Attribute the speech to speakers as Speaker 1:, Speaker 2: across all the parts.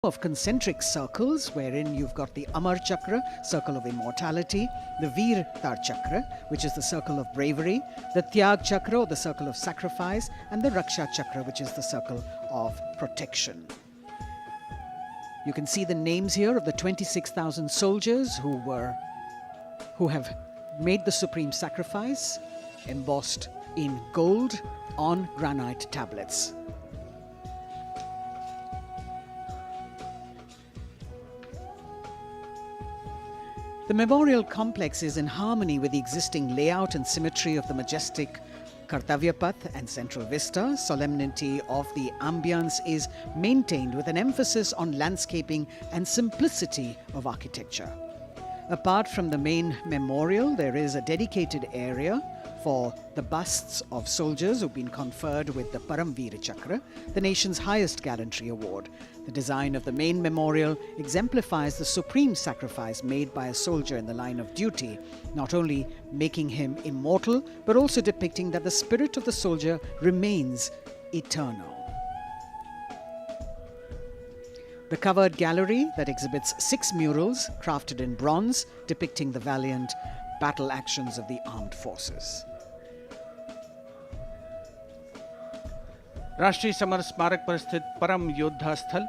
Speaker 1: of concentric circles wherein you've got the Amar Chakra, circle of immortality, the Veer Tar Chakra, which is the circle of bravery, the Tyag Chakra, or the circle of sacrifice, and the Raksha Chakra, which is the circle of protection. You can see the names here of the 26,000 soldiers who have made the supreme sacrifice, embossed in gold on granite tablets. The memorial complex is in harmony with the existing layout and symmetry of the majestic Kartavya Path and central vista. Solemnity of the ambience is maintained with an emphasis on landscaping and simplicity of architecture. Apart from the main memorial, there is a dedicated area for the busts of soldiers who've been conferred with the Paramveer Chakra, the nation's highest gallantry award. The design of the main memorial exemplifies the supreme sacrifice made by a soldier in the line of duty, not only making him immortal, but also depicting that the spirit of the soldier remains eternal. The covered gallery that exhibits 6 murals crafted in bronze depicting the valiant battle actions of the armed forces.
Speaker 2: राष्ट्रीय summer स्मारक पर स्थित परम योद्धा स्थल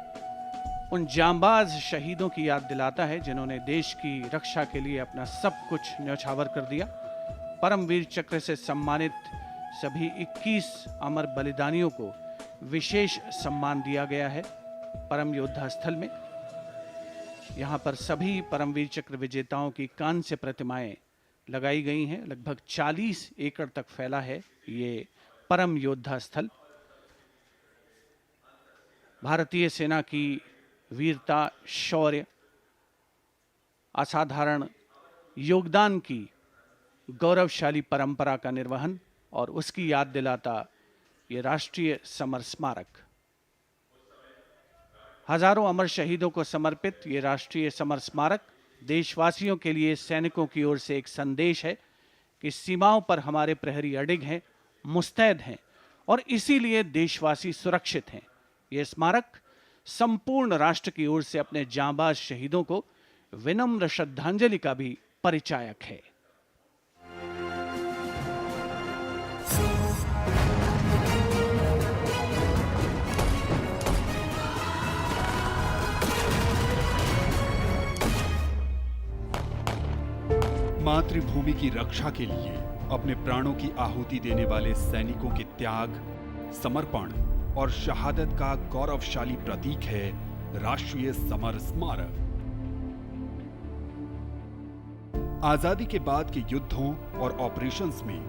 Speaker 2: उन जांबाज शहीदों की याद दिलाता है जिन्होंने देश की रक्षा के लिए अपना सब कुछ न्यौछावर कर दिया। परमवीर चक्र से सम्मानित सभी 21 अमर बलिदानियों को विशेष सम्मान दिया गया है। परम योद्धा स्थल में यहाँ पर सभी परमवीर चक्र विजेताओं की कांस्य प्रतिमाएं लगाई गई हैं। लगभग 40 एकड़ तक फैला है ये परम योद्धा स्थल। भारतीय सेना की वीरता, शौर्य, असाधारण योगदान की गौरवशाली परंपरा का निर्वहन और उसकी याद दिलाता ये राष्ट्रीय समर स्मारक। हजारों अमर शहीदों को समर्पित ये राष्ट्रीय समर स्मारक देशवासियों के लिए सैनिकों की ओर से एक संदेश है कि सीमाओं पर हमारे प्रहरी अडिग हैं, मुस्तैद हैं और इसीलिए देशवासी सुरक्षित हैं। ये स्मारक संपूर्ण राष्ट्र की ओर से अपने जांबाज शहीदों को विनम्र श्रद्धांजलि का भी परिचायक है।
Speaker 3: मातृभूमि की रक्षा के लिए अपने प्राणों की आहुति देने वाले सैनिकों के त्याग, समर्पण और शहादत का गौरवशाली प्रतीक है राष्ट्रीय समर स्मारक। आजादी के बाद के युद्धों और ऑपरेशंस में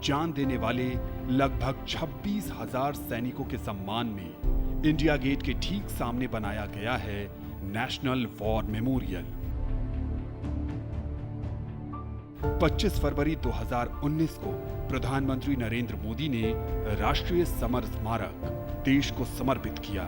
Speaker 3: जान देने वाले लगभग 26,000 सैनिकों के सम्मान में इंडिया गेट के ठीक सामने बनाया गया है नेशनल वॉर मेमोरियल। 25 फरवरी 2019 को प्रधानमंत्री नरेंद्र मोदी ने राष्ट्रीय समर स्मारक देश को समर्पित किया।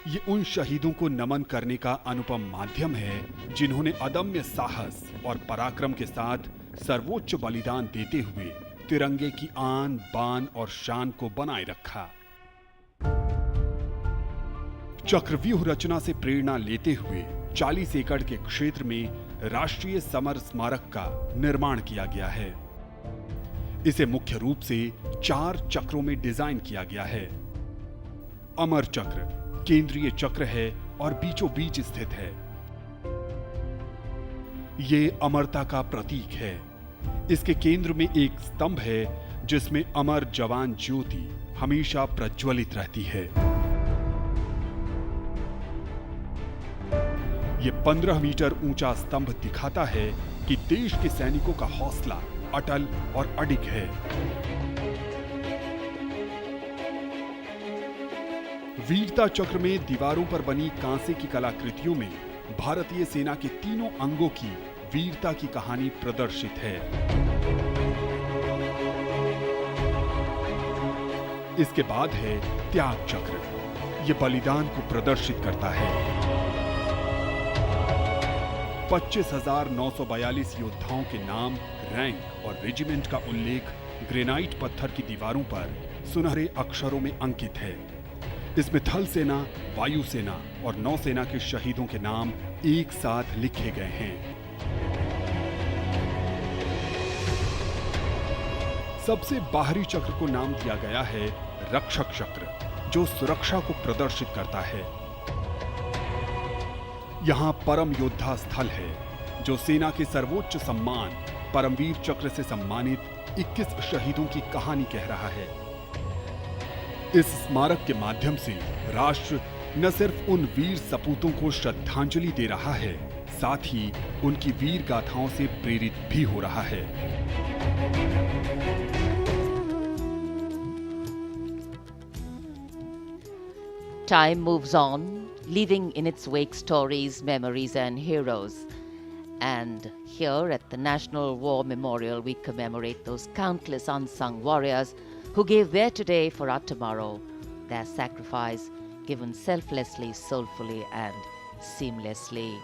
Speaker 3: ये उन शहीदों को नमन करने का अनुपम माध्यम है जिन्होंने अदम्य साहस और पराक्रम के साथ सर्वोच्च बलिदान देते हुए तिरंगे की आन, बान और शान को बनाए रखा। चक्रव्यूह रचना से प्रेरणा लेते हुए 40 एकड़ के क्षेत्र में राष्ट्रीय समर स्मारक का निर्माण किया गया है। इसे मुख्य रूप से 4 चक्रों में डिजाइन किया गया है। अमर चक्र केंद्रीय चक्र है और बीचों बीच स्थित है। ये अमरता का प्रतीक है। इसके केंद्र में एक स्तंभ है जिसमें अमर जवान ज्योति हमेशा प्रज्वलित रहती है। ये 15 मीटर ऊंचा स्तंभ दिखाता है कि देश के सैनिकों का हौसला अटल और अडिग है। वीरता चक्र में दीवारों पर बनी कांसे की कलाकृतियों में भारतीय सेना के तीनों अंगों की वीरता की कहानी प्रदर्शित है। इसके बाद है त्याग चक्र। यह बलिदान को प्रदर्शित करता है। 25,942 योद्धाओं के नाम, रैंक और रेजिमेंट का उल्लेख ग्रेनाइट पत्थर की दीवारों पर सुनहरे अक्षरों में अंकित है। इसमें थल सेना, वायु सेना और नौसेना के शहीदों के नाम एक साथ लिखे गए हैं। सबसे बाहरी चक्र को नाम दिया गया है रक्षक चक्र, जो सुरक्षा को प्रदर्शित करता है। यहां परम योद्धा स्थल है, जो सेना के सर्वोच्च सम्मान परमवीर चक्र से सम्मानित 21 शहीदों की कहानी कह रहा है। इस स्मारक के माध्यम से राष्ट्र न सिर्फ उन वीर सपूतों को श्रद्धांजलि दे रहा है, साथ ही उनकी वीर गाथाओं से प्रेरित भी हो रहा है।
Speaker 4: Time moves on, leaving in its wake stories, memories, and heroes. And here at the National War Memorial, we commemorate those countless unsung warriors who gave their today for our tomorrow, their sacrifice given selflessly, soulfully, and seamlessly.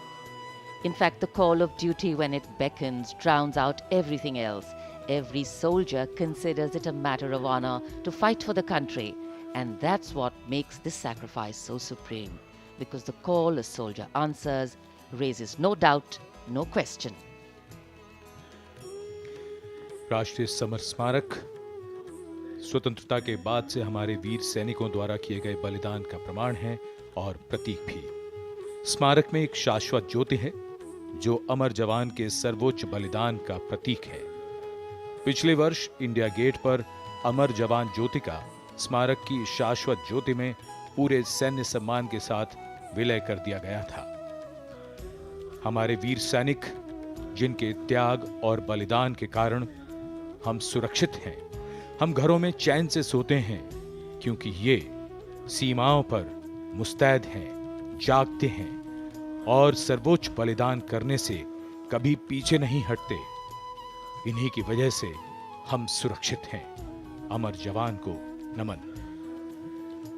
Speaker 4: In fact, the call of duty, when it beckons, drowns out everything else. Every soldier considers it a matter of honor to fight for the country. And that's what makes this sacrifice so supreme, because the call a soldier answers raises no doubt, no question.
Speaker 5: राष्ट्रीय summer स्मारक स्वतंत्रता के बाद से हमारे वीर सैनिकों द्वारा किए गए बलिदान का प्रमाण है और प्रतीक भी। स्मारक में एक शाश्वत ज्योति है, जो अमर जवान के सर्वोच्च बलिदान का प्रतीक है। पिछले वर्ष इंडिया गेट पर अमर जवान ज्योति का स्मारक की शाश्वत ज्योति में पूरे सैन्य सम्मान के साथ विलय कर दिया गया था। हमारे वीर सैनिक, जिनके त्याग और बलिदान के कारण हम सुरक्षित हैं, हम घरों में चैन से सोते हैं, क्योंकि ये सीमाओं पर मुस्तैद हैं, जागते हैं और सर्वोच्च बलिदान करने से कभी पीछे नहीं हटते। इन्हीं की वजह से हम सुरक्षित हैं। अमर जवान को नमन।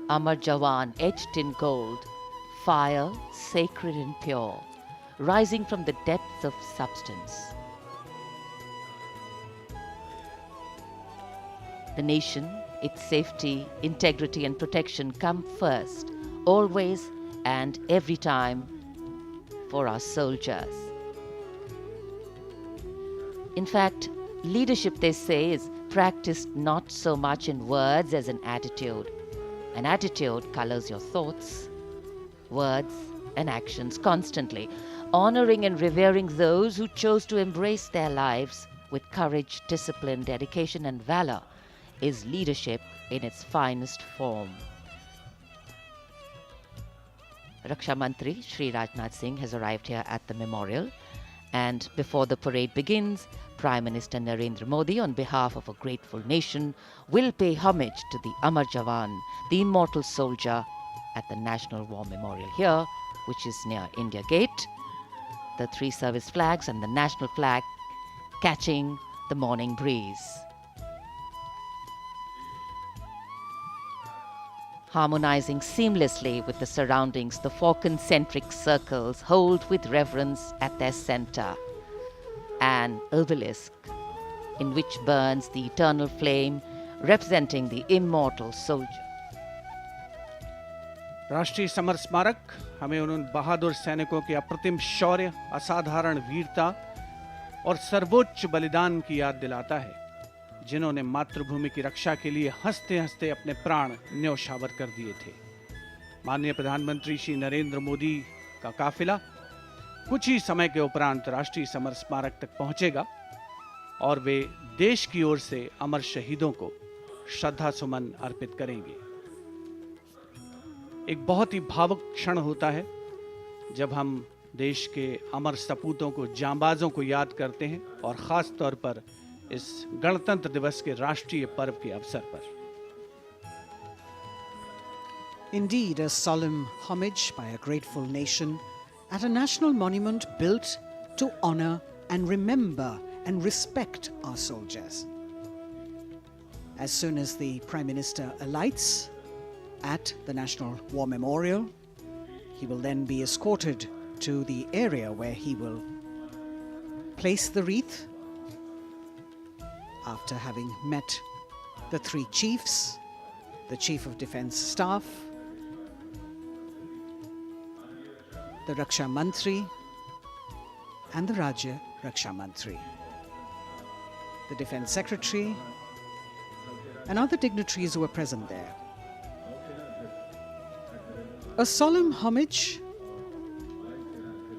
Speaker 4: Amar Jawan, etched in gold, fire sacred and pure, rising from the depths of substance. The nation, its safety, integrity, and protection come first, always and every time, for our soldiers. In fact, leadership, they say, is practiced not so much in words as an attitude. An attitude colors your thoughts, words, and actions constantly. Honoring and revering those who chose to embrace their lives with courage, discipline, dedication, and valor is leadership in its finest form. Raksha Mantri Shri Rajnath Singh has arrived here at the memorial, and before the parade begins, Prime Minister Narendra Modi, on behalf of a grateful nation, will pay homage to the Amar Jawan, the immortal soldier, at the National War Memorial here, which is near India Gate. The three service flags and the national flag catching the morning breeze. Harmonizing seamlessly with the surroundings, the four concentric circles hold with reverence at their center an obelisk in which burns the eternal flame representing the immortal soldier.
Speaker 2: राष्ट्रीय summer स्मारक हमें उन बहादुर सैनिकों के अप्रतिम शौर्य, असाधारण वीरता और सर्वोच्च बलिदान की याद दिलाता है, जिन्होंने मातृभूमि की रक्षा के लिए हंसते हंसते अपने प्राण न्यौछावर कर दिए थे। माननीय प्रधानमंत्री श्री नरेंद्र मोदी का काफिला कुछ ही समय के उपरांत राष्ट्रीय समर स्मारक तक पहुंचेगा और वे देश की ओर से अमर शहीदों को श्रद्धा सुमन अर्पित करेंगे। एक बहुत ही भावुक क्षण होता है जब हम देश के अमर सपूतों को, जांबाजों को याद करते हैं, और खास तौर पर इस गणतंत्र दिवस के राष्ट्रीय पर्व के अवसर पर।
Speaker 1: Indeed, a solemn homage by a grateful nation at a national monument built to honor and remember and respect our soldiers. As soon as the Prime Minister alights at the National War Memorial, he will then be escorted to the area where he will place the wreath after having met the three chiefs, the Chief of Defence Staff, the Raksha Mantri and the Rajya Raksha Mantri, the Defence Secretary and other dignitaries who were present there. A solemn homage,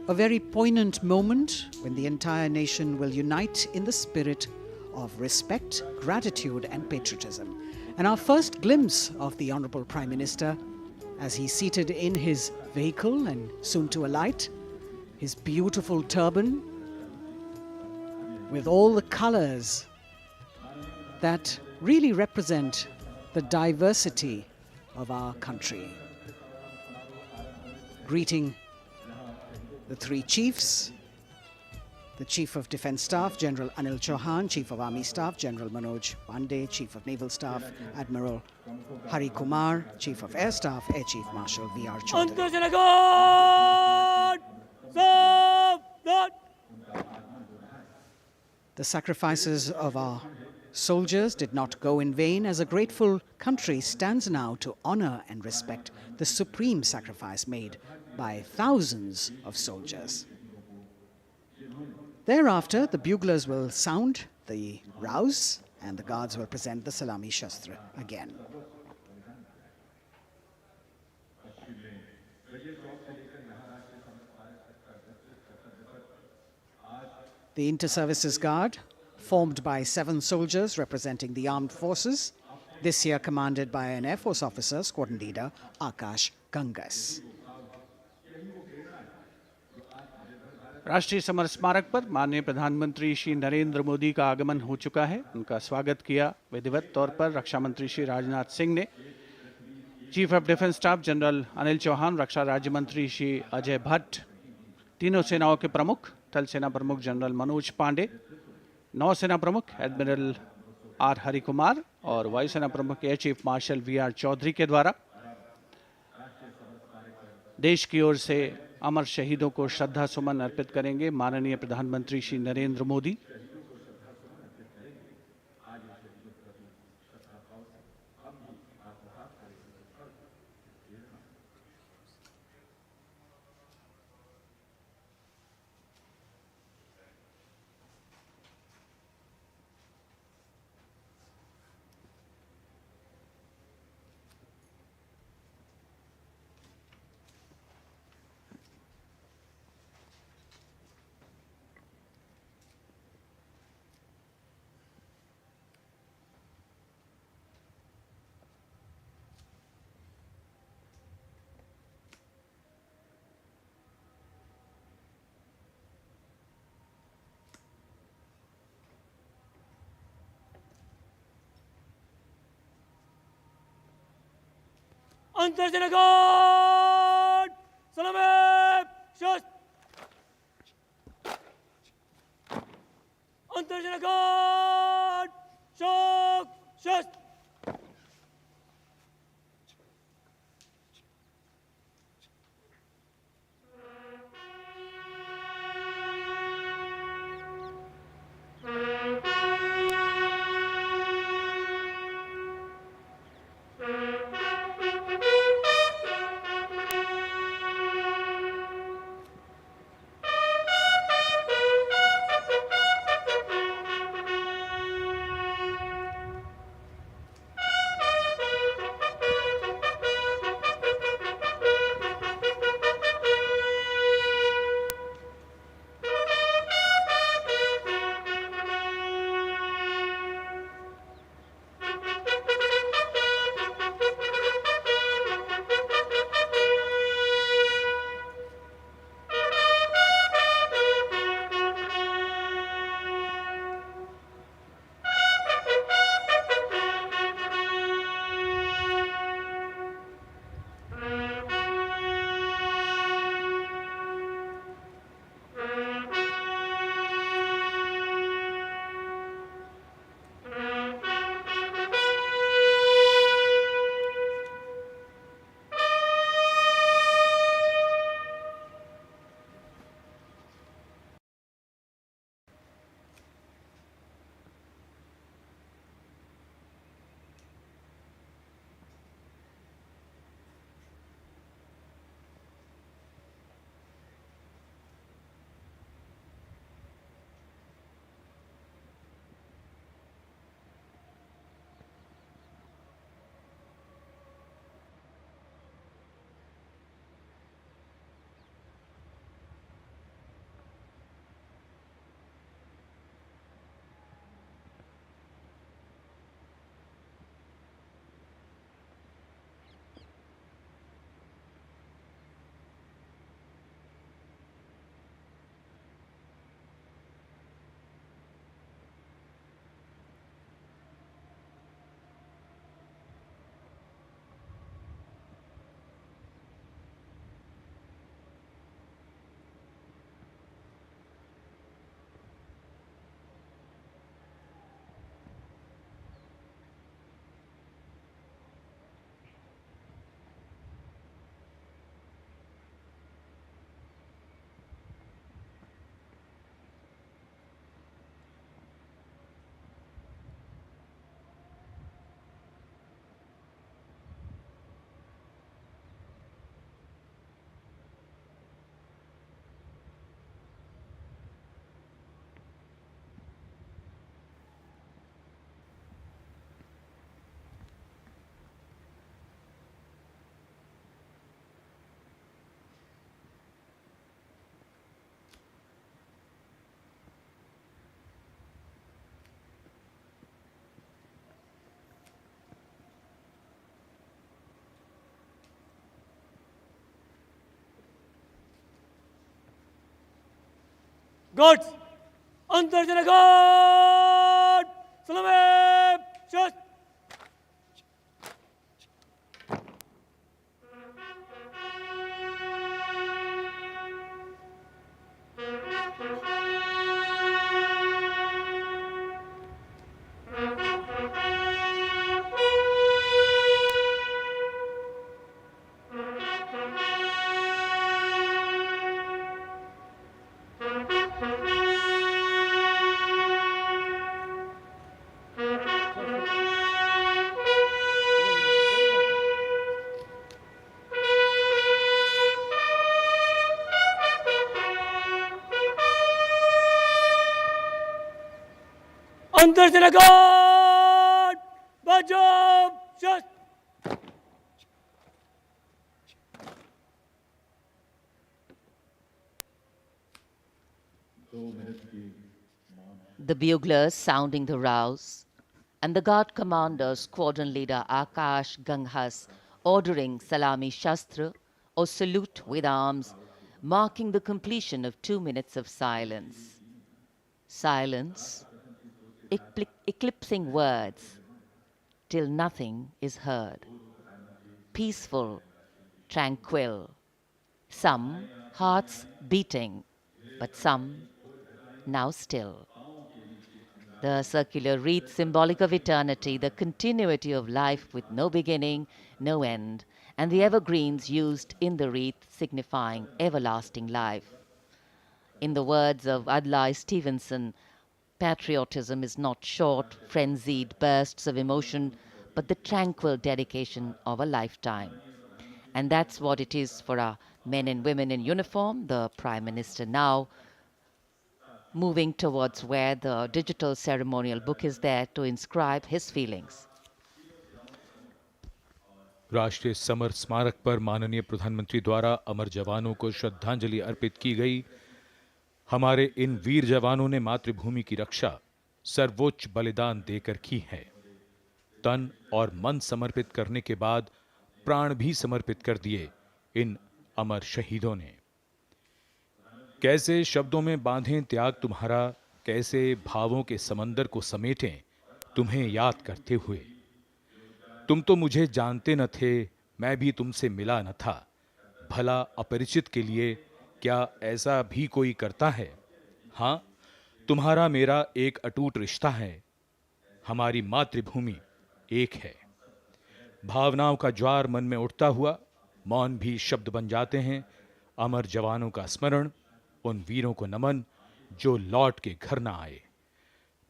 Speaker 1: a very poignant moment when the entire nation will unite in the spirit of respect, gratitude and patriotism. And our first glimpse of the Honourable Prime Minister as he seated in his vehicle and soon to alight, his beautiful turban with all the colours that really represent the diversity of our country. Greeting the three chiefs, the Chief of Defence Staff, General Anil Chauhan, Chief of Army Staff, General Manoj Pandey, Chief of Naval Staff, Admiral Hari Kumar, Chief of Air Staff, Air Chief Marshal V.R. Chaudhary. The sacrifices of our soldiers did not go in vain, as a grateful country stands now to honor and respect the supreme sacrifice made by thousands of soldiers. Thereafter, the buglers will sound the rouse and the guards will present the Salami Shastra again. The Inter-Services Guard, formed by 7 soldiers representing the armed forces, this year commanded by an Air Force officer, Squadron Leader Akash Gangas.
Speaker 2: राष्ट्रीय summer स्मारक पर माननीय प्रधानमंत्री श्री नरेंद्र मोदी का आगमन हो चुका है। उनका स्वागत किया विधिवत तौर पर रक्षा मंत्री श्री राजनाथ सिंह ने। Chief of defence staff general Anil Chauhan, रक्षा राज्य मंत्री श्री अजय भट्ट, तीनों सेनाओं के प्रमुख, थल सेना प्रमुख जनरल मनोज पांडे, नौसेना प्रमुख एडमिरल आर हरि कुमार और वायुसेना प्रमुख air chief marshal V R. Chaudhary के द्वारा देश की ओर से अमर शहीदों को श्रद्धा सुमन अर्पित करेंगे माननीय प्रधानमंत्री Shri Narendra Modi.
Speaker 6: Antarjanagat! Salame! Shast! Antarjanagat! Shok! Shast! Guards! Antarjana Guard! Salame! Shast! Antarjana Guard! Bajam! Shast!
Speaker 4: The buglers sounding the rouse, and the guard commander, squadron leader Akash Ganghas, ordering Salami Shastra, or salute with arms, marking the completion of 2 minutes of silence. Silence, eclipsing words, till nothing is heard. Peaceful, tranquil, some hearts beating, but some now still. The circular wreath, symbolic of eternity, the continuity of life with no beginning, no end, and the evergreens used in the wreath signifying everlasting life. In the words of Adlai Stevenson, patriotism is not short, frenzied bursts of emotion, but the tranquil dedication of a lifetime. And that's what it is for our men and women in uniform. The Prime Minister now moving towards where the digital ceremonial book is there to inscribe his feelings.
Speaker 5: राष्ट्रीय summer स्मारक पर माननीय प्रधानमंत्री द्वारा अमर जवानों को श्रद्धांजलि अर्पित की गई। हमारे इन वीर जवानों ने मातृभूमि की रक्षा सर्वोच्च बलिदान देकर की है। तन और मन समर्पित करने के बाद प्राण भी समर्पित कर दिए इन अमर शहीदों ने। कैसे शब्दों में बांधें त्याग तुम्हारा, कैसे भावों के समंदर को समेटें तुम्हें याद करते हुए। तुम तो मुझे जानते न थे, मैं भी तुमसे मिला न था, भला अपरिचित के लिए क्या ऐसा भी कोई करता है। हां, तुम्हारा मेरा एक अटूट रिश्ता है, हमारी मातृभूमि एक है। भावनाओं का ज्वार मन में उठता हुआ मौन भी शब्द बन जाते हैं। अमर जवानों का स्मरण, उन वीरों को नमन जो लौट के घर ना आए।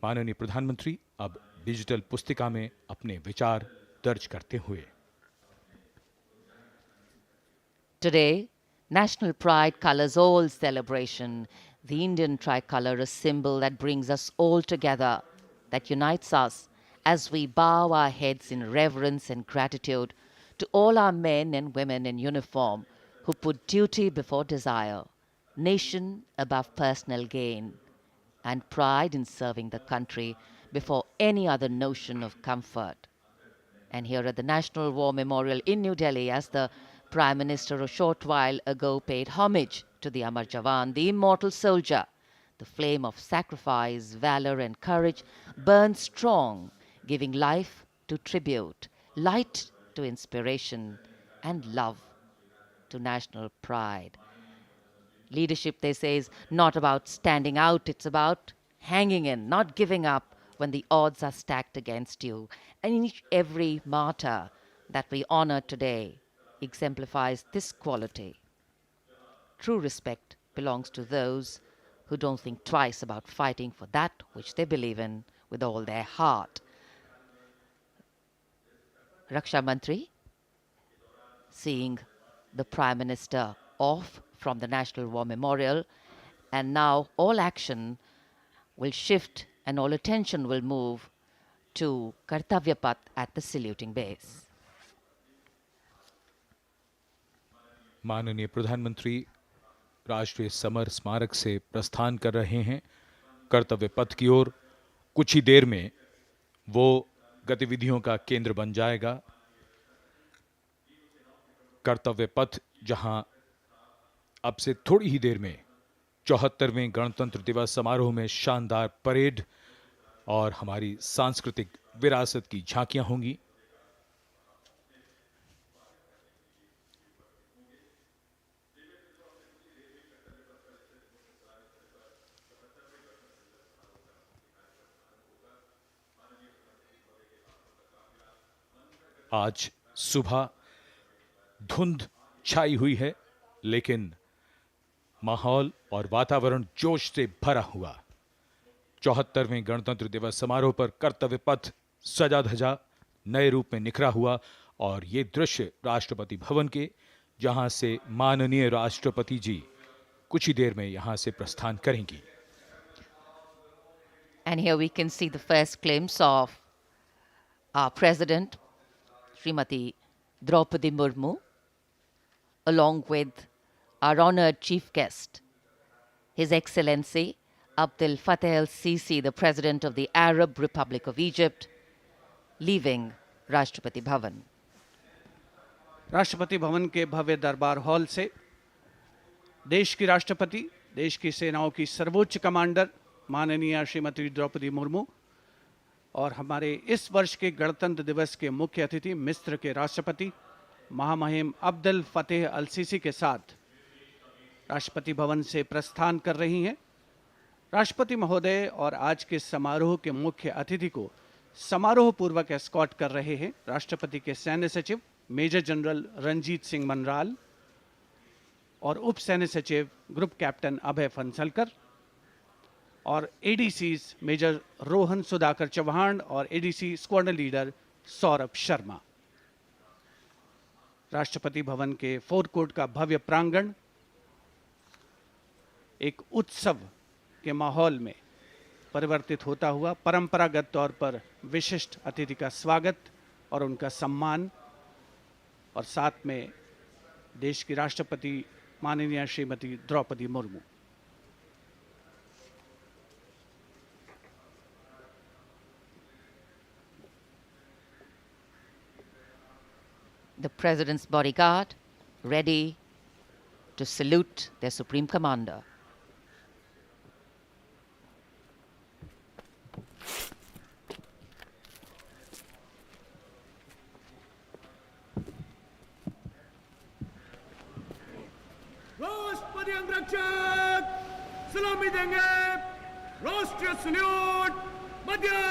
Speaker 5: माननीय प्रधानमंत्री अब डिजिटल पुस्तिका में अपने विचार दर्ज करते हुए।
Speaker 4: Today, national pride colors all celebration. The Indian tricolor, a symbol that brings us all together, that unites us as we bow our heads in reverence and gratitude to all our men and women in uniform who put duty before desire, nation above personal gain, and pride in serving the country before any other notion of comfort. And here at the National War Memorial in New Delhi, as the Prime Minister a short while ago paid homage to the Amar Jawan, the immortal soldier, the flame of sacrifice, valor and courage burns strong, giving life to tribute, light to inspiration, and love to national pride. Leadership, they say, is not about standing out, it's about hanging in, not giving up when the odds are stacked against you. And every martyr that we honor today exemplifies this quality. True respect belongs to those who don't think twice about fighting for that which they believe in with all their heart. Raksha Mantri, seeing the Prime Minister off from the National War Memorial, and now all action will shift and all attention will move to Kartavya Path at the saluting base.
Speaker 5: माननीय प्रधानमंत्री राष्ट्रीय summer स्मारक से प्रस्थान कर रहे हैं कर्तव्य पथ की ओर। कुछ ही देर में वो गतिविधियों का केंद्र बन जाएगा। कर्तव्य पथ जहां अब से थोड़ी ही देर में 74वें गणतंत्र दिवस समारोह में शानदार परेड और हमारी सांस्कृतिक विरासत की झांकियां होंगी। आज सुबह धुंध छाई हुई है, लेकिन माहौल और वातावरण जोश से भरा हुआ। 74वें गणतंत्र दिवस समारोह पर कर्तव्य पथ सजा धजा नए रूप में निखरा हुआ और ये दृश्य राष्ट्रपति भवन के, जहां से माननीय राष्ट्रपति जी कुछ ही देर में यहां से प्रस्थान करेंगी।
Speaker 4: And here we can see the first glimpse of our President, Srimati Draupadi Murmu, along with our honored chief guest, His Excellency Abdel Fattah el-Sisi, the President of the Arab Republic of Egypt, leaving Rashtrapati Bhavan.
Speaker 2: Rashtrapati Bhavan के भव्य दरबार hall से देश की राष्ट्रपति, देश की सेनाओं की सर्वोच्च कमांडर माननीय श्रीमती द्रौपदी मुर्मू और हमारे इस वर्ष के गणतंत्र दिवस के मुख्य अतिथि मिस्र के राष्ट्रपति महामहिम अब्दुल फतेह अल सीसी के साथ राष्ट्रपति भवन से प्रस्थान कर रही हैं। राष्ट्रपति महोदय और आज के समारोह के मुख्य अतिथि को समारोह पूर्वक एस्कॉर्ट कर रहे हैं राष्ट्रपति के सैन्य सचिव मेजर जनरल रंजीत सिंह मनराल और उप सैन्य सचिव ग्रुप कैप्टन अभय फंसलकर और एडीसी मेजर रोहन सुधाकर चौहान और ADC squadron leader Saurabh Sharma. Rashtrapati Bhavan के फोर्ट कोर्ट का भव्य प्रांगण एक उत्सव के माहौल में परिवर्तित होता हुआ परंपरागत तौर पर विशिष्ट अतिथि का स्वागत और उनका सम्मान और साथ में देश की राष्ट्रपति माननीय Shrimati Draupadi Murmu.
Speaker 4: The President's bodyguard ready to salute their Supreme Commander.
Speaker 6: राष्ट्रपति अंगरक्षक सलामी देंगे। राष्ट्रीय सल्यूट मध्य।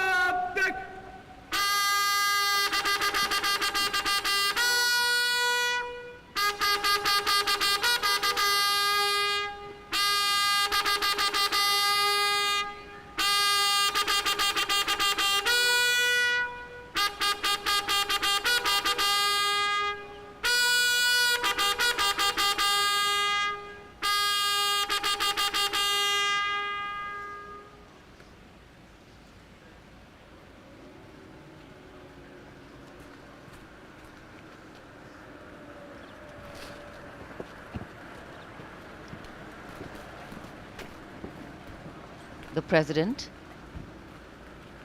Speaker 4: The President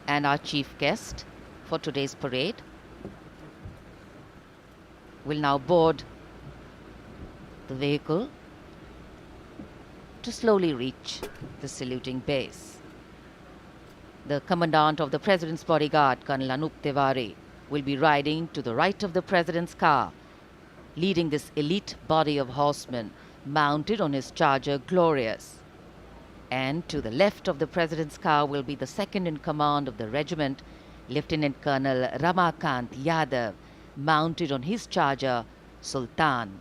Speaker 4: and our chief guest for today's parade will now board the vehicle to slowly reach the saluting base. The Commandant of the President's Bodyguard, Colonel Anup Tiwari, will be riding to the right of the President's car, leading this elite body of horsemen mounted on his charger Glorious. And to the left of the President's car will be the second in command of the regiment, Lieutenant Colonel Ramakant Yadav, mounted on his charger Sultan.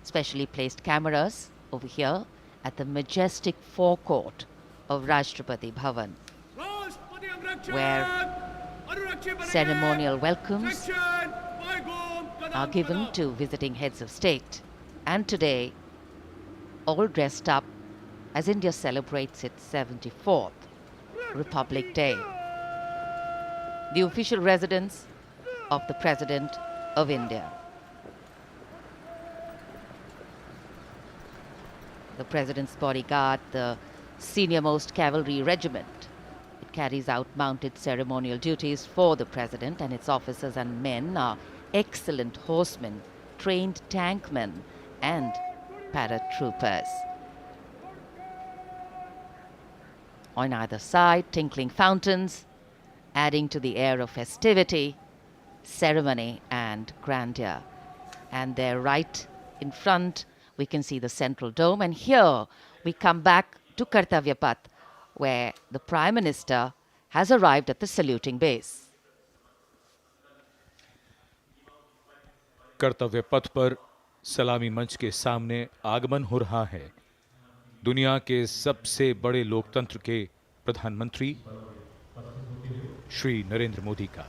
Speaker 4: Specially placed cameras over here at the majestic forecourt of Rashtrapati Bhavan, where ceremonial welcomes are given to visiting heads of state. And today, all dressed up as India celebrates its 74th Republic Day. The official residence of the President of India. The President's bodyguard, the senior-most cavalry regiment. It carries out mounted ceremonial duties for the President, and its officers and men are excellent horsemen, trained tankmen, and paratroopers. On either side, tinkling fountains, adding to the air of festivity, ceremony and grandeur. And there right in front, we can see the central dome. And here we come back to Kartavya Path, where the Prime Minister has arrived at the saluting base.
Speaker 5: कर्तव्य पथ पर सलामी मंच के सामने आगमन हो रहा है दुनिया के सबसे बड़े लोकतंत्र के प्रधानमंत्री श्री नरेंद्र मोदी का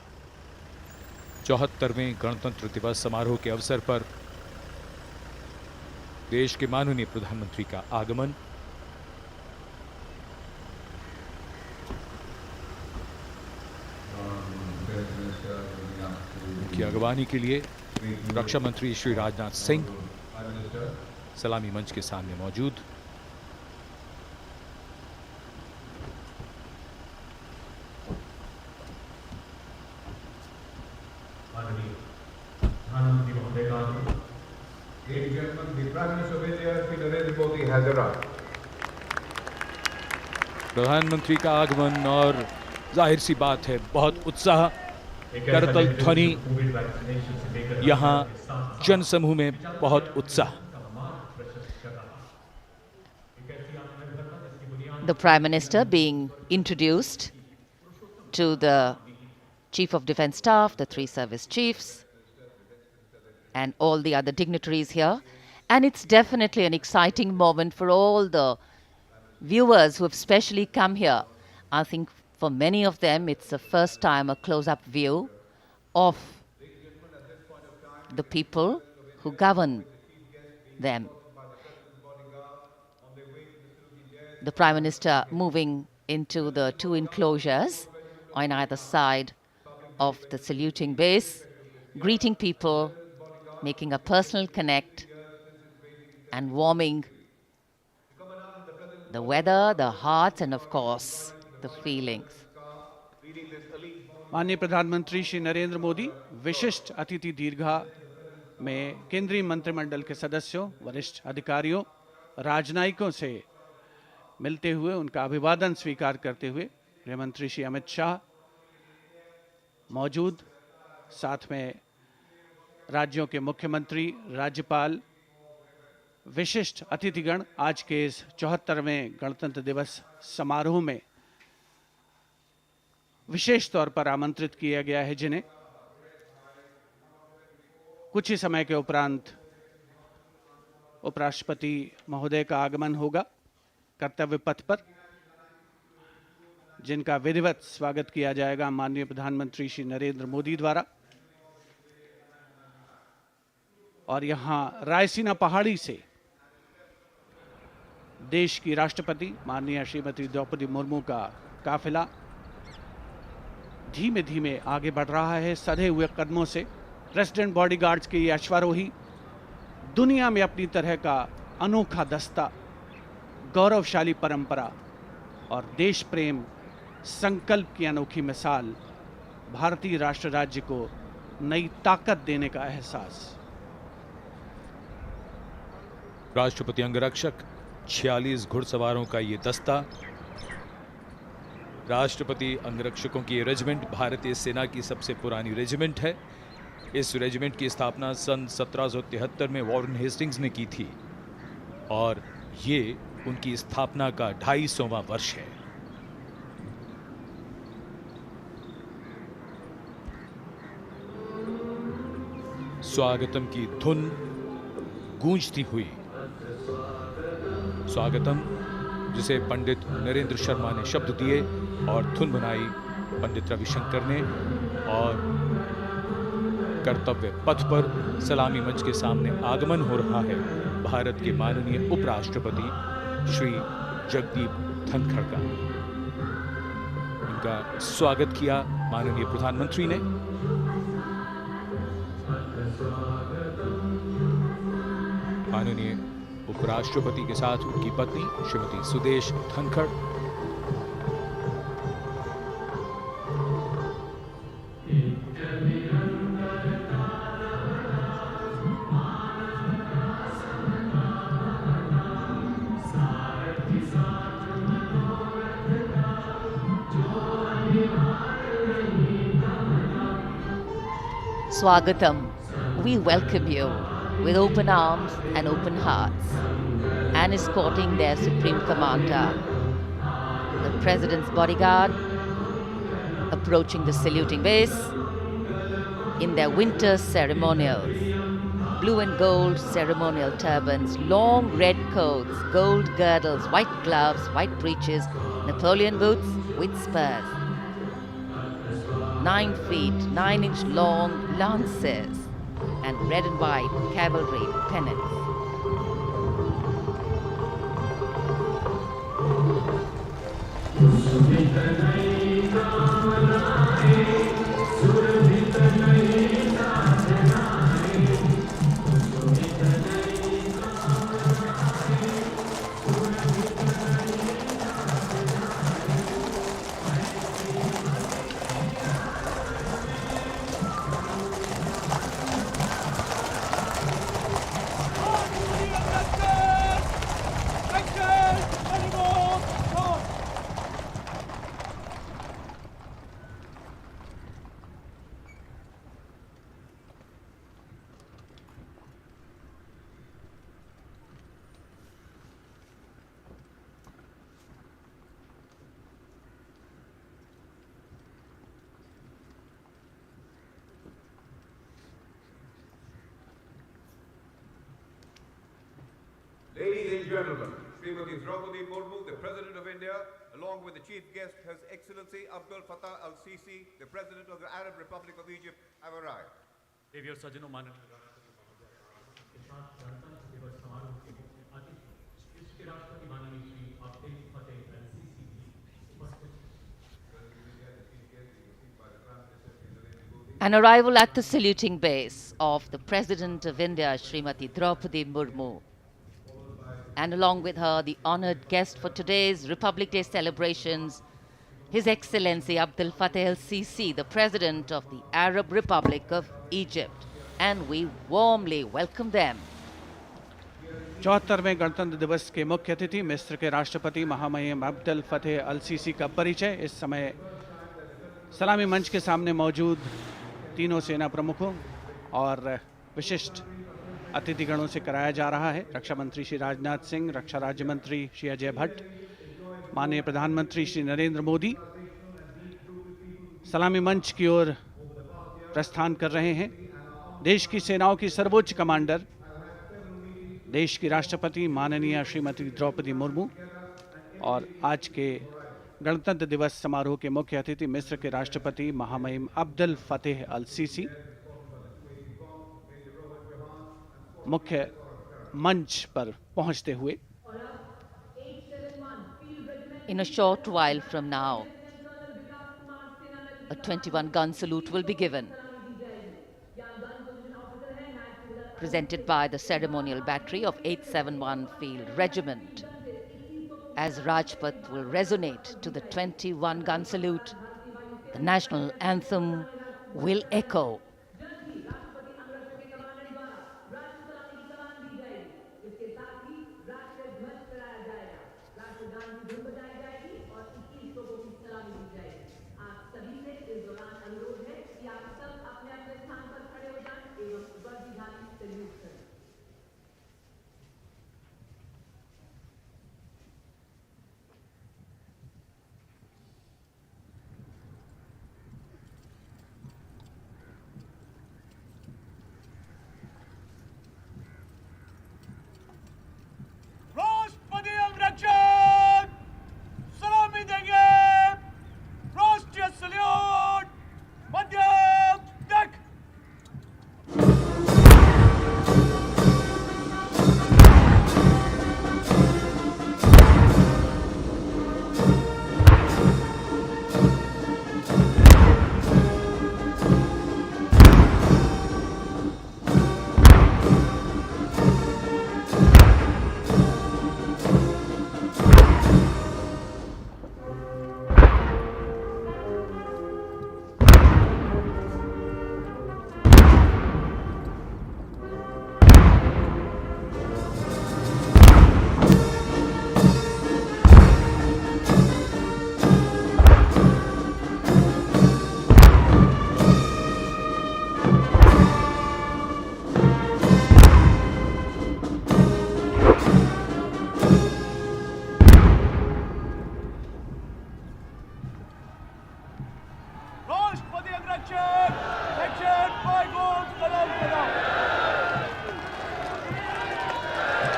Speaker 5: 74वें गणतंत्र दिवस समारोह के अवसर पर देश के माननीय प्रधानमंत्री का आगमन की अगवानी के लिए रक्षा मंत्री श्री राजनाथ सिंह सलामी मंच के सामने मौजूद प्रधानमंत्री का आगमन और जाहिर सी बात है बहुत उत्साह करतल ध्वनि यहाँ जनसमूह में बहुत उत्साह
Speaker 4: The Prime Minister being introduced to the Chief of Defence Staff, the 3 service chiefs, and all the other dignitaries here. And it's definitely an exciting moment for all the viewers who have specially come here. I think for many of them, it's the first time a close-up view of the people who govern them. The Prime Minister moving into the 2 enclosures on either side of the saluting base, greeting people, making a personal connect and warming the weather, the hearts and of course the feelings.
Speaker 2: माननीय प्रधानमंत्री श्री नरेंद्र मोदी विशिष्ट अतिथि दीर्घा में केंद्रीय मंत्रिमंडल के सदस्यों, वरिष्ठ अधिकारियों, राजनयिकों से मिलते हुए उनका अभिवादन स्वीकार करते हुए गृह मंत्री श्री अमित शाह मौजूद, साथ में राज्यों के मुख्यमंत्री, राज्यपाल, विशिष्ट अतिथिगण आज के इस 74वें गणतंत्र दिवस समारोह में विशेष तौर पर आमंत्रित किया गया है, जिन्हें कुछ ही समय के उपरांत उपराष्ट्रपति महोदय का आगमन होगा कर्तव्य पथ पर, जिनका विधिवत स्वागत किया जाएगा माननीय प्रधानमंत्री श्री नरेंद्र मोदी द्वारा। और यहां रायसीना पहाड़ी से देश की राष्ट्रपति माननीय श्रीमती द्रौपदी मुर्मू का काफिला धीमे धीमे आगे बढ़ रहा है सधे हुए कदमों से। प्रेसिडेंट बॉडीगार्ड्स के ये अश्वारोही दुनिया में अपनी तरह का अनोखा दस्ता, गौरवशाली परंपरा और देश प्रेम संकल्प की अनोखी मिसाल, भारतीय राष्ट्र राज्य को नई ताकत देने का एहसास।
Speaker 5: राष्ट्रपति अंगरक्षक 46 घुड़सवारों का ये दस्ता, राष्ट्रपति अंगरक्षकों की ये रेजिमेंट भारतीय सेना की सबसे पुरानी रेजिमेंट है। इस रेजिमेंट की स्थापना सन 1773 में वॉरेन हेस्टिंग्स ने की थी और ये उनकी स्थापना का 250वां वर्ष है। स्वागतम की धुन गूंजती हुई, स्वागतम जिसे पंडित नरेंद्र शर्मा ने शब्द दिए और धुन बनाई पंडित रविशंकर ने, और कर्तव्य पथ पर सलामी मंच के सामने आगमन हो रहा है भारत के माननीय उपराष्ट्रपति श्री जगदीप धनखड़ का। इनका स्वागत किया माननीय प्रधानमंत्री ने। माननीय उपराष्ट्रपति के साथ उनकी पत्नी Shrimati Sudesh Dhankhar,
Speaker 4: Swagatam. We welcome you with open arms and open hearts, and escorting their Supreme Commander, the President's bodyguard, approaching the saluting base in their winter ceremonials. Blue and gold ceremonial turbans, long red coats, gold girdles, white gloves, white breeches, Napoleon boots with spurs. 9 feet, 9-inch long lances, and red and white cavalry pennants.
Speaker 7: Ladies and gentlemen, Srimati Draupadi Murmu, the President of India, along with the chief guest, His Excellency Abdul Fattah al-Sisi, the President of the Arab Republic of Egypt, have arrived.
Speaker 8: देवी और सज्जनों माननीय के साथ गणतंत्र दिवस समारोह के मुख्य अतिथि विश्व के राष्ट्रपति माननीय श्री अब्दुल फतेह अल-सीसी भी उपस्थित
Speaker 4: An arrival at the saluting base of the President of India, Srimati Draupadi Murmu, and along with her, the honored guest for today's Republic Day celebrations, His Excellency Abdul Fattah al-Sisi, the President of the Arab Republic of Egypt, and we warmly welcome them.
Speaker 2: 74वें गणतंत्र दिवस के मुख्य अतिथि मिस्र के राष्ट्रपति महामहिम अब्दुल फतेह अल CC का परिचय इस समय सलामी मंच के सामने मौजूद तीनों सेना प्रमुखों और विशिष्ट अतिथिगणों से कराया जा रहा है। रक्षा मंत्री श्री राजनाथ सिंह, रक्षा राज्य मंत्री श्री अजय भट्ट, माननीय प्रधानमंत्री श्री नरेंद्र मोदी सलामी मंच की ओर प्रस्थान कर रहे हैं। देश की सेनाओं की सर्वोच्च कमांडर, देश की राष्ट्रपति माननीय श्रीमती द्रौपदी मुर्मू और आज के गणतंत्र दिवस समारोह के मुख्य अतिथि मिस्र के राष्ट्रपति महामहिम अब्दुल फतेह अल सीसी मुख्य मंच पर पहुंचते हुए
Speaker 4: In a short while from now, a 21-gun salute will be given, presented by the ceremonial battery of 871 Field Regiment, as Rajpath will resonate to the 21-gun salute. The national anthem will echo.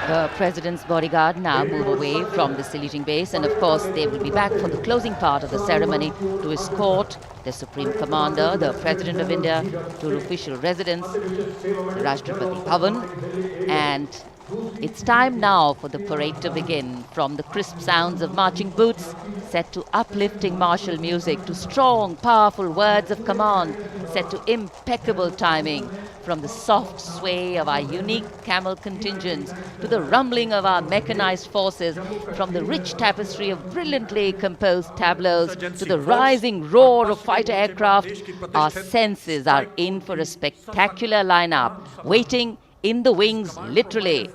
Speaker 4: The President's bodyguard now move away from the saluting base, and of course they will be back for the closing part of the ceremony to escort the Supreme Commander, the President of India, to official residence, the Rashtrapati Bhavan. And it's time now for the parade to begin. From the crisp sounds of marching boots set to uplifting martial music, to strong, powerful words of command set to impeccable timing, from the soft sway of our unique camel contingents to the rumbling of our mechanized forces, from the rich tapestry of brilliantly composed tableaus to the rising roar of fighter aircraft, our senses are in for a spectacular lineup, waiting in the wings literally.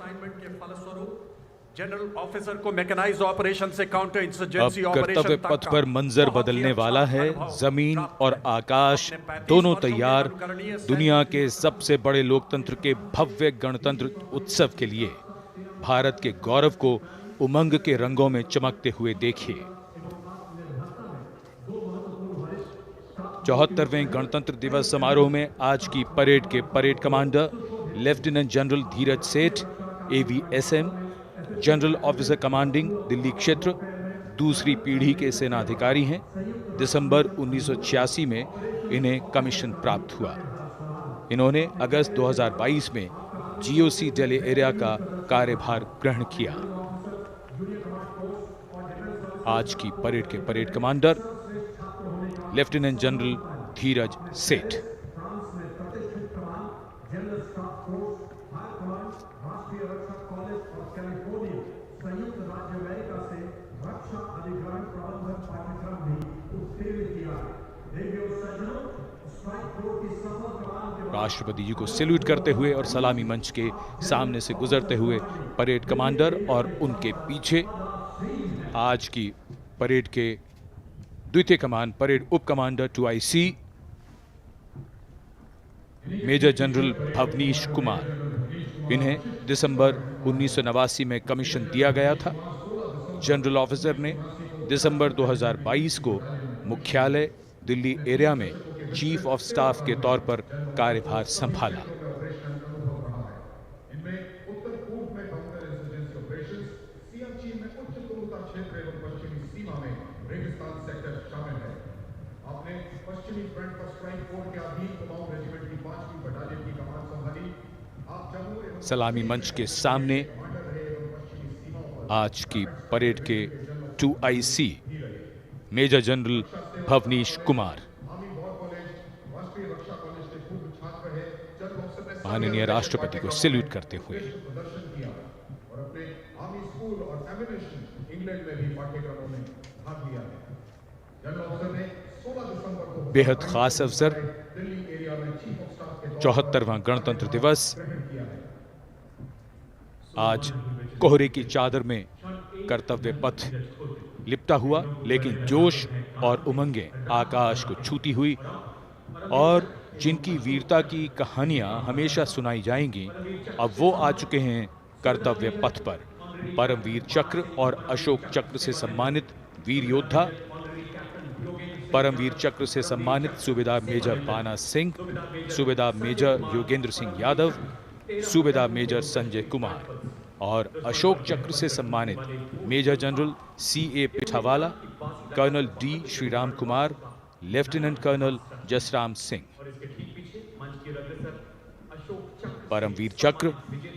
Speaker 9: General officer को mechanised operation से counter
Speaker 5: अब
Speaker 9: insurgency
Speaker 5: कर्तव्य पथ पर मंजर बदलने वाला है। जमीन और आकाश दोनों तैयार दुनिया के सबसे बड़े लोकतंत्र के भव्य गणतंत्र उत्सव के लिए। भारत के गौरव को उमंग के रंगों में चमकते हुए देखिए। 74वें गणतंत्र दिवस समारोह में आज की परेड के परेड कमांडर लेफ्टिनेंट जनरल धीरज सेठ, AVSM, general officer commanding Delhi क्षेत्र, दूसरी पीढ़ी के सेनाधिकारी हैं। दिसंबर 1986 में इन्हें कमीशन प्राप्त हुआ। इन्होंने अगस्त 2022 में GOC दिल्ली एरिया का कार्यभार ग्रहण किया। आज की परेड के परेड कमांडर लेफ्टिनेंट जनरल धीरज सेठ। राष्ट्रपति जी को सैल्यूट करते हुए और सलामी मंच के सामने से गुजरते हुए परेड कमांडर और उनके पीछे आज की परेड के द्वितीय कमान परेड उप commander 2IC major general Bhavnish Kumar. इन्हें दिसंबर 1989 में कमीशन दिया गया था। जनरल ऑफिसर ने दिसंबर 2022 को मुख्यालय दिल्ली एरिया में चीफ ऑफ स्टाफ के तौर पर कार्यभार संभाला। सलामी मंच के सामने आज की परेड के 2IC major general Bhavnish Kumar माननीय राष्ट्रपति को सैल्यूट करते हुए। बेहद खास अवसर 74वां गणतंत्र दिवस। आज कोहरे की चादर में कर्तव्य पथ लिपटा हुआ, लेकिन जोश और उमंगें आकाश को छूती हुई और जिनकी वीरता की कहानियां हमेशा सुनाई जाएंगी, अब वो आ चुके हैं कर्तव्य पथ पर। परमवीर चक्र और अशोक चक्र से सम्मानित वीर योद्धा, परमवीर चक्र से सम्मानित सूबेदार मेजर बाना सिंह, सूबेदार मेजर योगेंद्र सिंह यादव, सूबेदार मेजर संजय कुमार और अशोक चक्र से सम्मानित major general CA Pithawala, colonel D Shriram Kumar, lieutenant colonel Jasram Singh. Paramvir Chakra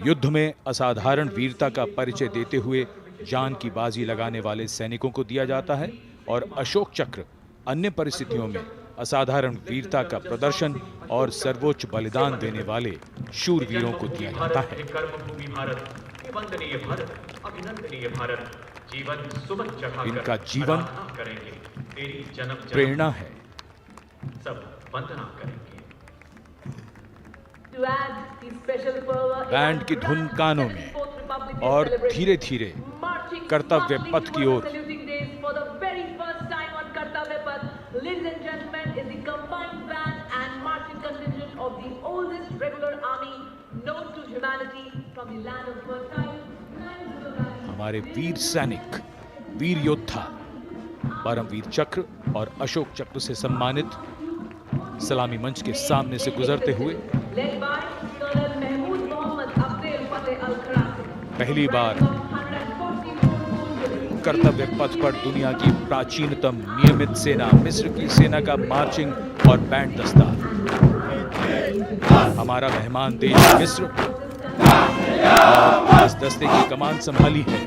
Speaker 5: युद्ध में असाधारण वीरता का परिचय देते हुए जान की बाजी लगाने वाले सैनिकों को दिया जाता है और अशोक चक्र अन्य परिस्थितियों में असाधारण वीरता का प्रदर्शन और सर्वोच्च बलिदान देने वाले शूरवीरों को दिया जाता है। इनका जीवन प्रेरणा है। बैंड की धुन कानों में और धीरे धीरे कर्तव्य पथ की ओर।
Speaker 10: Ladies and gentlemen, is the combined band and marching contingent of the oldest regular army known to humanity from the land of fertile.
Speaker 5: हमारे वीर सैनिक, वीर योद्धा परमवीर चक्र और अशोक चक्र से सम्मानित सलामी मंच के सामने से गुजरते हुए पहली बार कर्तव्य पथ पर दुनिया की प्राचीनतम नियमित सेना मिस्र की सेना का मार्चिंग और बैंड दस्ता। हमारा मेहमान देश मिस्र और इस दस्ते की कमान संभाली है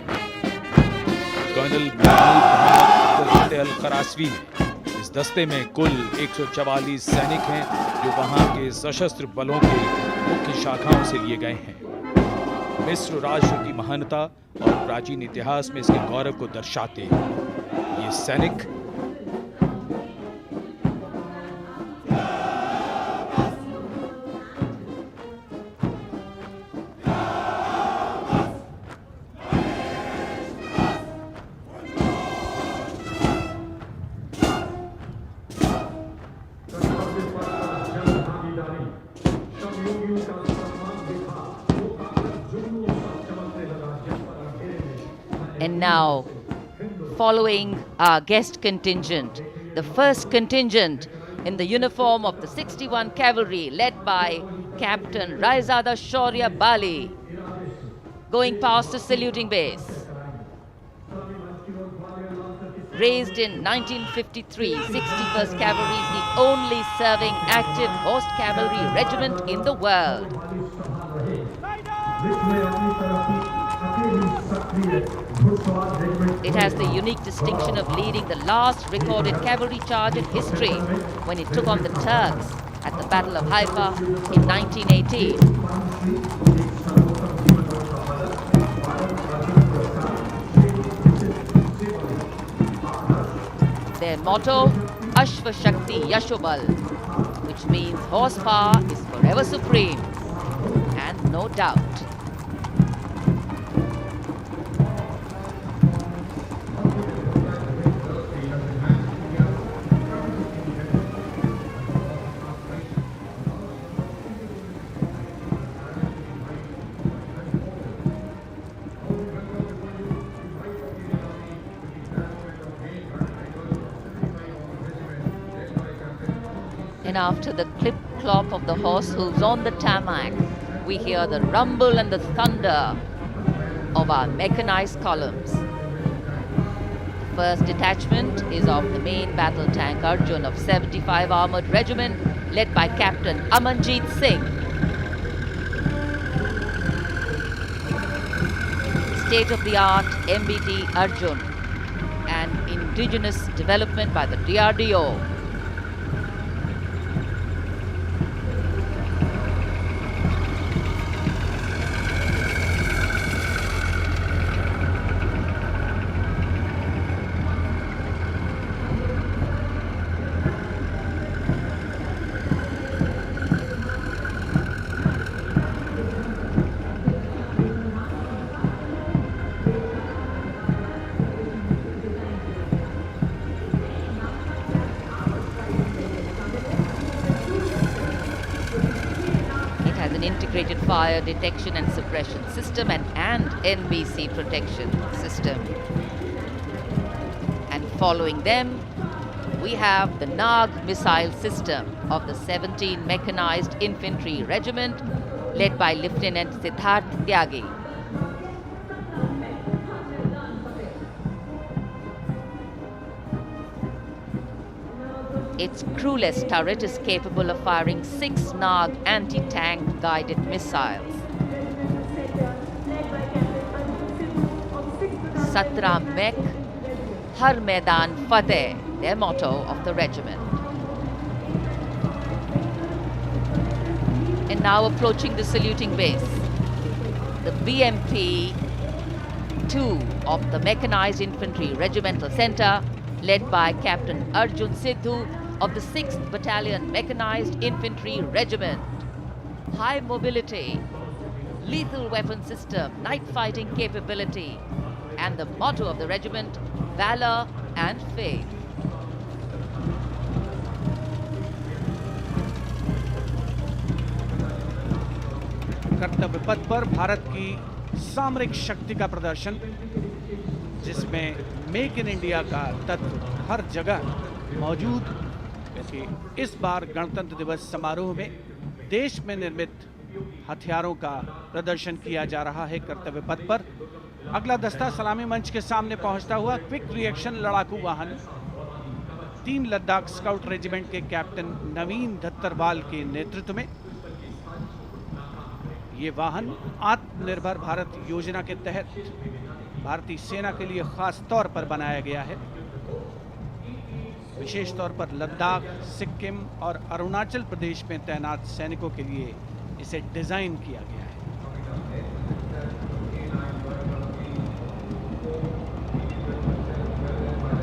Speaker 5: कर्नल मोहम्मद अल खरासवी ने। इस दस्ते में कुल 144 सैनिक हैं जो वहां के सशस्त्र बलों के मुख्य शाखाओं से लिए गए हैं। मिस्र राष्ट्र की महानता और प्राचीन इतिहास में इसके गौरव को दर्शाते ये सैनिक
Speaker 4: And now, following our guest contingent, the first contingent in the uniform of the 61 Cavalry led by Captain Raizada Shaurya Bali, going past the saluting base. Raised in 1953, 61st Cavalry is the only serving active horse cavalry regiment in the world. It has the unique distinction of leading the last recorded cavalry charge in history when it took on the Turks at the Battle of Haifa in 1918. Their motto, Ashva Shakti Yashobal, which means horsepower is forever supreme, and no doubt. And after the clip-clop of the horse hooves on the tarmac, we hear the rumble and the thunder of our mechanized columns. The first detachment is of the main battle tank Arjun of 75 Armoured Regiment, led by Captain Amanjeet Singh. State-of-the-art MBT Arjun, an indigenous development by the DRDO. Integrated fire detection and suppression system and NBC protection system. And following them, we have the Nag missile system of the 17 Mechanized Infantry Regiment, led by Lieutenant Siddharth Tyagi. Its crewless turret is capable of firing 6 Nag anti-tank guided missiles. Satra Mek, Har Maidan Fateh, their motto of the regiment. And now approaching the saluting base, the BMP 2 of the Mechanized Infantry Regimental Center, led by Captain Arjun Sidhu of the 6th Battalion Mechanized Infantry Regiment. High mobility, lethal weapon system, night fighting capability, and the motto of the regiment, valor and faith.
Speaker 2: कर्तव्य पथ पर भारत की सामरिक शक्ति का प्रदर्शन, जिसमें make in India का तत्व हर जगह मौजूद। इस बार गणतंत्र दिवस समारोह में देश में निर्मित हथियारों का प्रदर्शन किया जा रहा है कर्तव्य पथ पर। अगला दस्ता सलामी मंच के सामने पहुंचता हुआ क्विक रिएक्शन लड़ाकू वाहन 3 लद्दाख स्काउट रेजिमेंट के कैप्टन नवीन धत्तरवाल के नेतृत्व में। ये वाहन आत्मनिर्भर भारत योजना के तहत भारतीय सेना के लिए खास तौर पर बनाया गया है। विशेष तौर पर लद्दाख, सिक्किम और अरुणाचल प्रदेश में तैनात सैनिकों के लिए इसे डिजाइन किया गया है।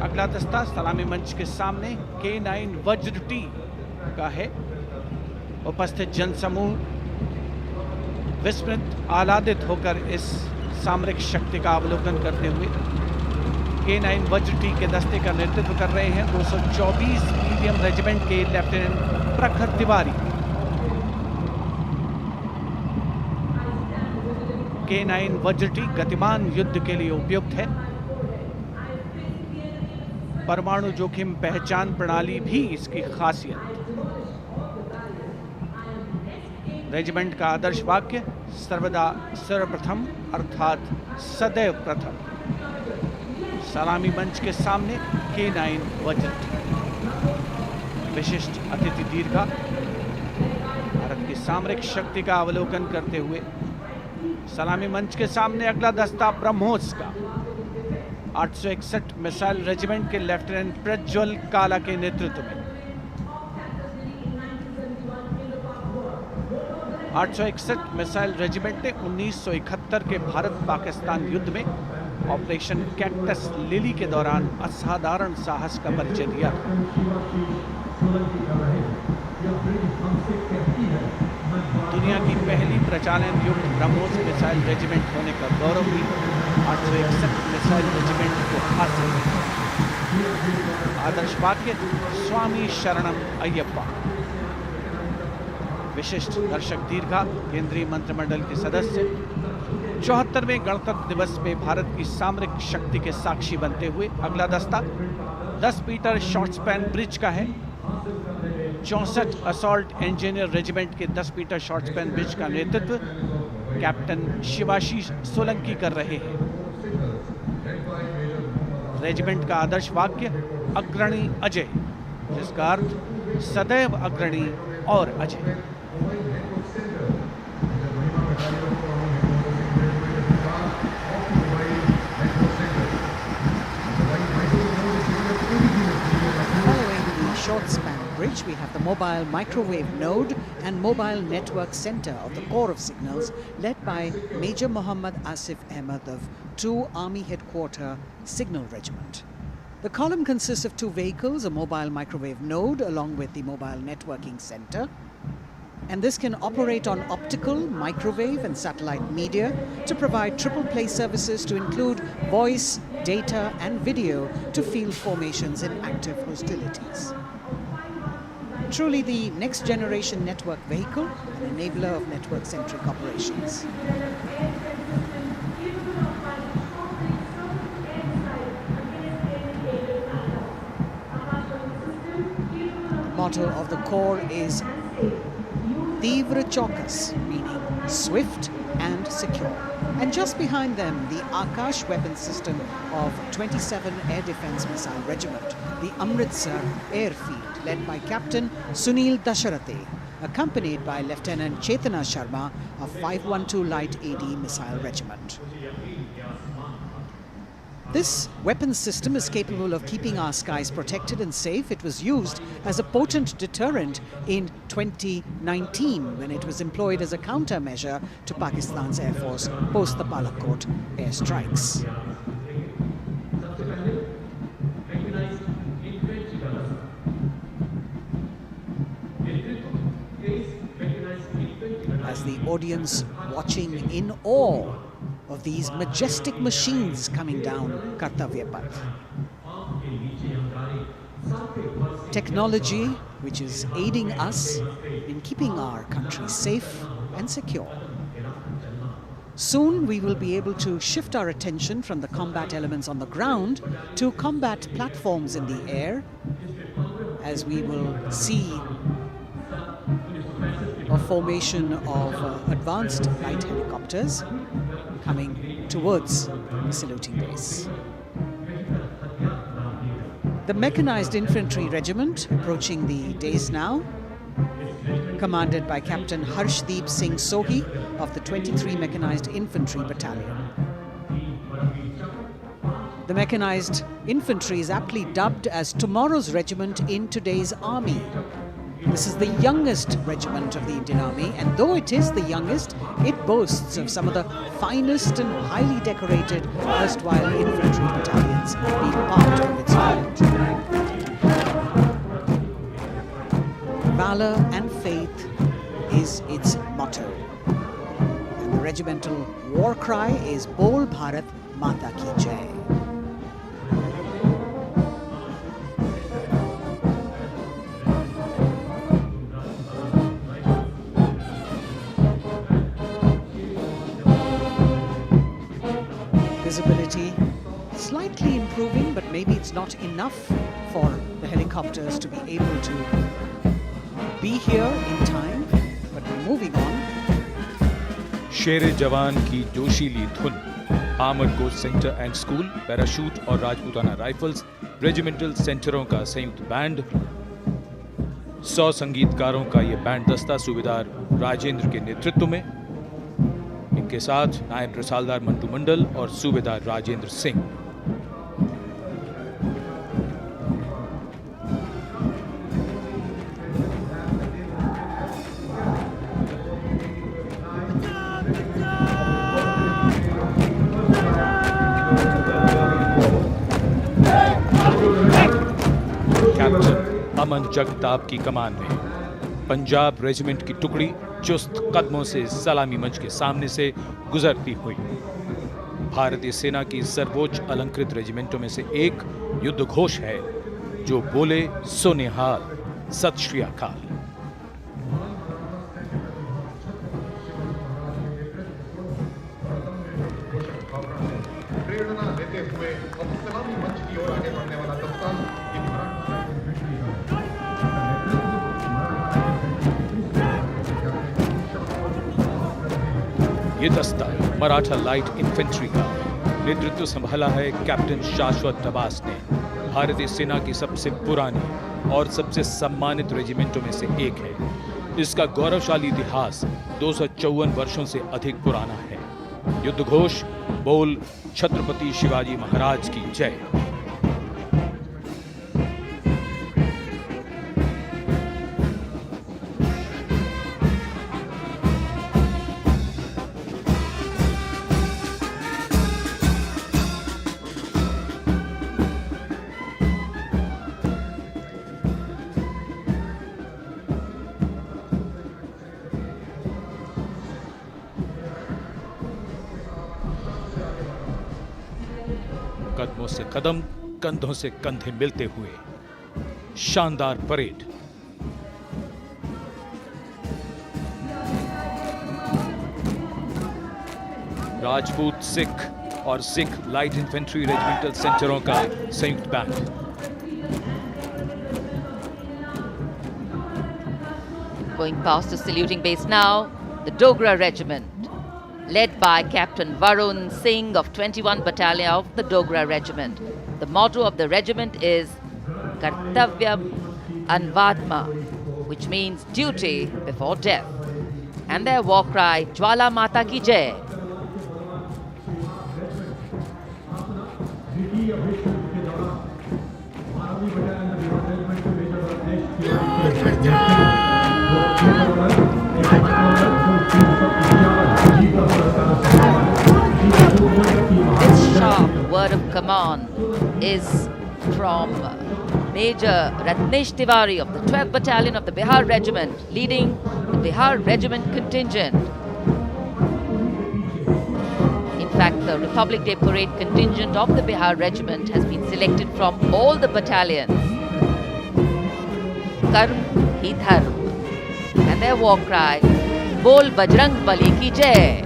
Speaker 2: अगला दस्ता सलामी मंच के सामने K9 वज्र टी का है। उपस्थित जनसमूह विस्मृत आह्लादित होकर इस सामरिक शक्ति का अवलोकन करते हुए K9 वज्र टी के दस्ते का नेतृत्व कर रहे हैं 224 मीडियम रेजिमेंट के लेफ्टिनेंट प्रखर तिवारी। K9 वज्र टी गतिमान युद्ध के लिए उपयुक्त है। परमाणु जोखिम पहचान प्रणाली भी इसकी खासियत। रेजिमेंट का आदर्श वाक्य सर्वदा सर्वप्रथम अर्थात सदैव प्रथम। सलामी मंच के सामने K9 वज्र टी। विशिष्ट अतिथि दीर्घा भारत की सामरिक शक्ति का अवलोकन करते हुए सलामी मंच के सामने अगला दस्ता ब्रह्मोस का 861 मिसाइल रेजिमेंट के लेफ्टिनेंट प्रज्वल काला के नेतृत्व में। 861 मिसाइल रेजिमेंट ने 1971 के भारत पाकिस्तान युद्ध में ऑपरेशन कैक्टस लिली के दौरान असाधारण साहस का परिचय दिया। दुनिया की पहली प्रचालन युक्त ब्रह्मोस मिसाइल रेजिमेंट होने का गौरव भी 861 मिसाइल रेजिमेंट को हासिल है। आदर्श वाक्य स्वामी शरणम अय्यप्पा। विशिष्ट दर्शक दीर्घा केंद्रीय मंत्रिमंडल के सदस्य 74वें गणतंत्र दिवस में भारत की सामरिक शक्ति के साक्षी बनते हुए अगला दस्ता 10 मीटर शॉर्ट स्पैन ब्रिज का है। 64 असॉल्ट इंजीनियर रेजिमेंट के 10 मीटर शॉर्ट स्पैन ब्रिज का नेतृत्व कैप्टन शिवाशीष सोलंकी कर रहे हैं। रेजिमेंट का आदर्श वाक्य अग्रणी अजय, जिसका अर्थ सदैव अग्रणी और Ajay.
Speaker 1: Short span bridge, we have the mobile microwave node and mobile network center of the Corps of Signals, led by Major Muhammad Asif Ahmed of 2 Army Headquarter Signal Regiment. The column consists of 2 vehicles, a mobile microwave node along with the mobile networking center. And this can operate on optical, microwave and satellite media to provide triple play services to include voice, data and video to field formations in active hostilities. Truly the next generation network vehicle, an enabler of network-centric operations. The motto of the Corps is TeaVee Presents, meaning swift and secure. And just behind them, the Akash weapon system of 27 Air Defence Missile Regiment, the Amritsar Airfield, led by Captain Sunil Dasharathe, accompanied by Lieutenant Chetana Sharma of 512 Light AD Missile Regiment. This weapons system is capable of keeping our skies protected and safe. It was used as a potent deterrent in 2019 when it was employed as a countermeasure to Pakistan's Air Force post the Balakot airstrikes. As the audience watching in awe of these majestic machines coming down Kartavya Path. Technology which is aiding us in keeping our country safe and secure. Soon we will be able to shift our attention from the combat elements on the ground to combat platforms in the air, as we will see formation of advanced light helicopters coming towards the saluting base. The Mechanized Infantry Regiment approaching the dais now, commanded by Captain Harshdeep Singh Sohi of the 23 Mechanized Infantry Battalion. The Mechanized Infantry is aptly dubbed as tomorrow's regiment in today's army. This is the youngest regiment of the Indian Army, and though it is the youngest, it boasts of some of the finest and highly decorated erstwhile infantry battalions being part of its unit. Valor and faith is its motto, and the regimental war cry is Bol Bharat Mata Ki Jai. Visibility slightly improving, but maybe it's not enough for the helicopters to be able to be here in time, but we're moving on.
Speaker 5: शेरे जवान की जोशीली धुन, armoured corps centre and school, parachute और Rajputana rifles, regimental सेंटरों का संयुक्त band, 100 संगीतकारों का ये band दस्ता सूबेदार राजेंद्र के नेतृत्व में, इनके साथ नायब रसालदार मंटू मंडल और सूबेदार राजेंद्र सिंह। कैप्टन अमन जगताप की कमान में पंजाब रेजिमेंट की टुकड़ी चुस्त कदमों से सलामी मंच के सामने से गुजरती हुई। भारतीय सेना की सर्वोच्च अलंकृत रेजिमेंटों में से एक युद्ध घोष है जो बोले सो निहाल, सत श्री अकाल।
Speaker 11: प्रेरणा देते हुए अब सलामी मंच की ओर आगे बढ़ने वाला दस्ता
Speaker 5: ये दस्ता मराठा लाइट इन्फेंट्री का नेतृत्व संभाला है कैप्टन शाश्वत डबास ने। भारतीय सेना की सबसे पुरानी और सबसे सम्मानित रेजिमेंटों में से एक है। इसका गौरवशाली इतिहास 254 वर्षों से अधिक पुराना है। युद्ध घोष बोल छत्रपति शिवाजी महाराज की जय। कदमों से कदम, कंधों से कंधे मिलते हुए शानदार परेड। राजपूत सिख और सिख लाइट इन्फेंट्री रेजिमेंटल सेंटरों का संयुक्त band.
Speaker 4: Going past the saluting base now, the Dogra Regiment, led by Captain Varun Singh of 21 Battalion of the Dogra Regiment. The motto of the regiment is Kartavyam Anvatma, which means duty before death. And their war cry, Jwala Mata Ki Jai. This sharp word of command is from Major Ratnesh Tiwari of the 12th Battalion of the Bihar Regiment, leading the Bihar Regiment contingent. In fact, the Republic Day Parade contingent of the Bihar Regiment has been selected from all the battalions. Karm hi dharm. And their war cry, Bol Bajrang Bali ki Jai.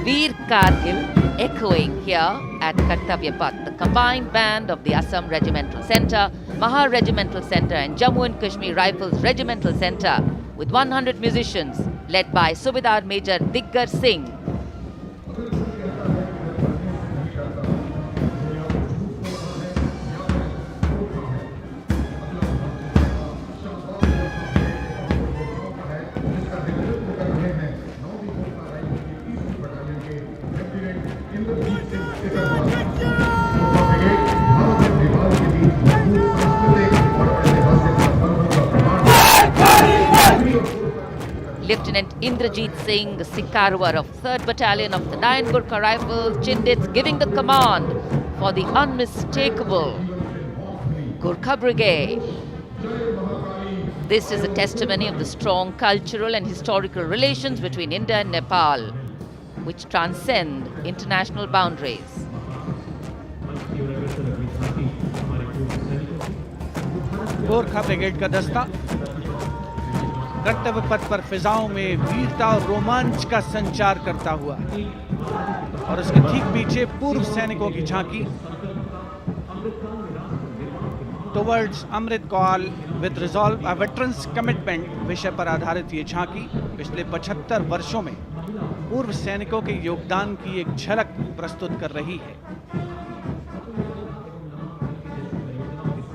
Speaker 4: Veer Kargil echoing here at Kartavya Path, the combined band of the Assam Regimental Centre, Maha Regimental Centre and Jammu and Kashmir Rifles Regimental Centre with 100 musicians led by Subedar Major Diggar Singh. Lieutenant Indrajit Singh, Sikarwar of 3rd Battalion of the 9 Gurkha Rifles, Chindits, giving the command for the unmistakable Gurkha Brigade. This is a testimony of the strong cultural and historical relations between India and Nepal, which transcend international boundaries.
Speaker 2: Gorkha brigade का दस्ता कर्तव्य पथ पर फिजाओं में वीरता और रोमांच का संचार करता हुआ और उसके ठीक पीछे पूर्व सैनिकों की झांकी towards Amrit Kaal with resolve a veterans commitment विषय पर आधारित ये झांकी पिछले 75 वर्षों में पूर्व सैनिकों के योगदान की एक झलक प्रस्तुत कर रही है।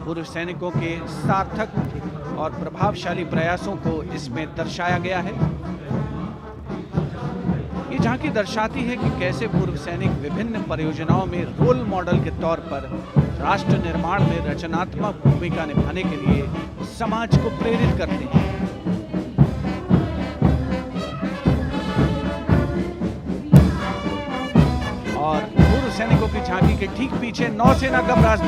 Speaker 2: पूर्व सैनिकों के सार्थक और प्रभावशाली प्रयासों को इसमें दर्शाया गया है। ये झांकी दर्शाती है कि कैसे पूर्व सैनिक विभिन्न परियोजनाओं में रोल मॉडल के तौर पर राष्ट्र निर्माण में रचनात्मक भूमिका निभाने के लिए समाज को प्रेरित करते हैं। और पूर्व सैनिकों की झांकी के ठीक पीछे नौसेना का brass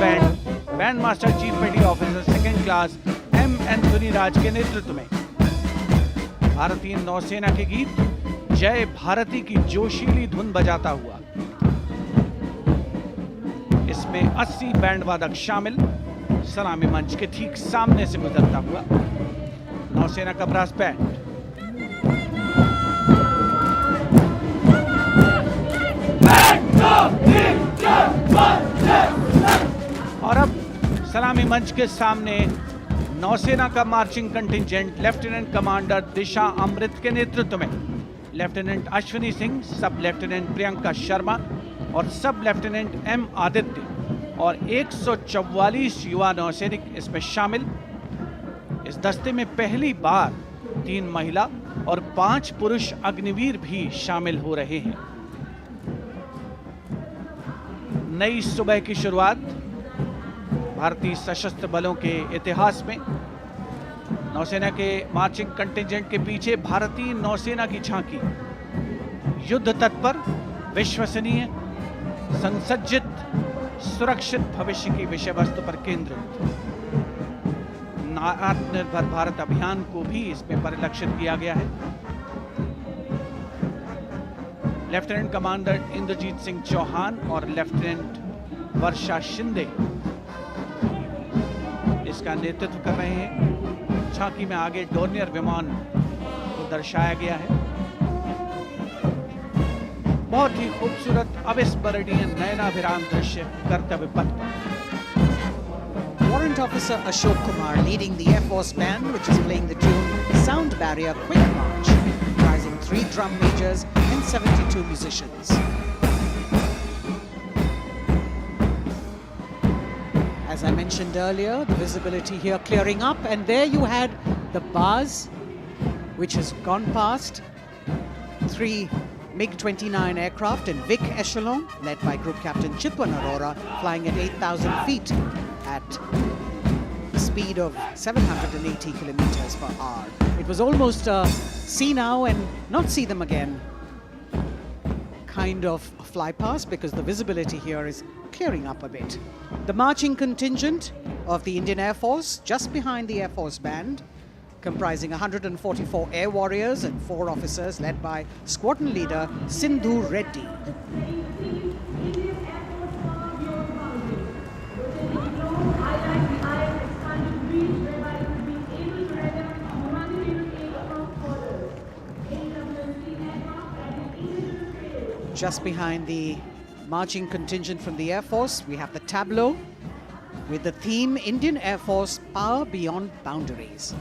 Speaker 2: band master chief petty officer 2nd class M Anthony Raj के नेतृत्व में भारतीय नौसेना के गीत जय भारती की जोशीली धुन बजाता हुआ इसमें 80 बैंड वादक शामिल सलामी मंच के ठीक सामने से गुजरता हुआ नौसेना का ब्रास बैंड। और अब सलामी मंच के सामने नौसेना का मार्चिंग कंटिंजेंट लेफ्टिनेंट कमांडर दिशा अमृत के नेतृत्व में लेफ्टिनेंट अश्विनी सिंह, सब लेफ्टिनेंट प्रियंका शर्मा और सब लेफ्टिनेंट एम आदित्य और 144 युवा नौसैनिक इसमें शामिल। इस दस्ते में पहली बार 3 महिला और 5 पुरुष अग्निवीर भी शामिल हो रहे हैं। नई सुबह की शुरुआत भारतीय सशस्त्र बलों के इतिहास में। नौसेना के मार्चिंग कंटिंजेंट के पीछे भारतीय नौसेना की झांकी युद्ध तत्पर, विश्वसनीय, संसज्जित, सुरक्षित भविष्य की विषय वस्तु पर केंद्रित। आत्मनिर्भर भारत अभियान को भी इसमें परिलक्षित किया गया है। लेफ्टिनेंट कमांडर इंद्रजीत सिंह चौहान और लेफ्टिनेंट वर्षा शिंदे इसका नेतृत्व कर रहे हैं। झांकी में आगे डोर्नियर विमान को दर्शाया गया है। बहुत ही खूबसूरत अविस्मरणीय नयनाभिराम दृश्य कर्तव्य पथ पर।
Speaker 1: Warrant Officer Ashok Kumar leading the Air Force Band, which is playing the tune Sound Barrier Quick March, comprising 3 drum majors and 72 musicians. As I mentioned earlier, the visibility here clearing up, and there you had the bars, which has gone past 3 MiG-29 aircraft in Vic Echelon, led by Group Captain Chitwan Arora, flying at 8,000 feet at a speed of 780 kilometers per hour. It was almost a see now and not see them again kind of fly past, because the visibility here is clearing up a bit. The marching contingent of the Indian Air Force, just behind the Air Force Band, comprising 144 air warriors and 4 officers, led by squadron leader Sindhu Reddy. Just behind the marching contingent from the Air Force. We have the tableau with the theme Indian Air Force Power Beyond Boundaries.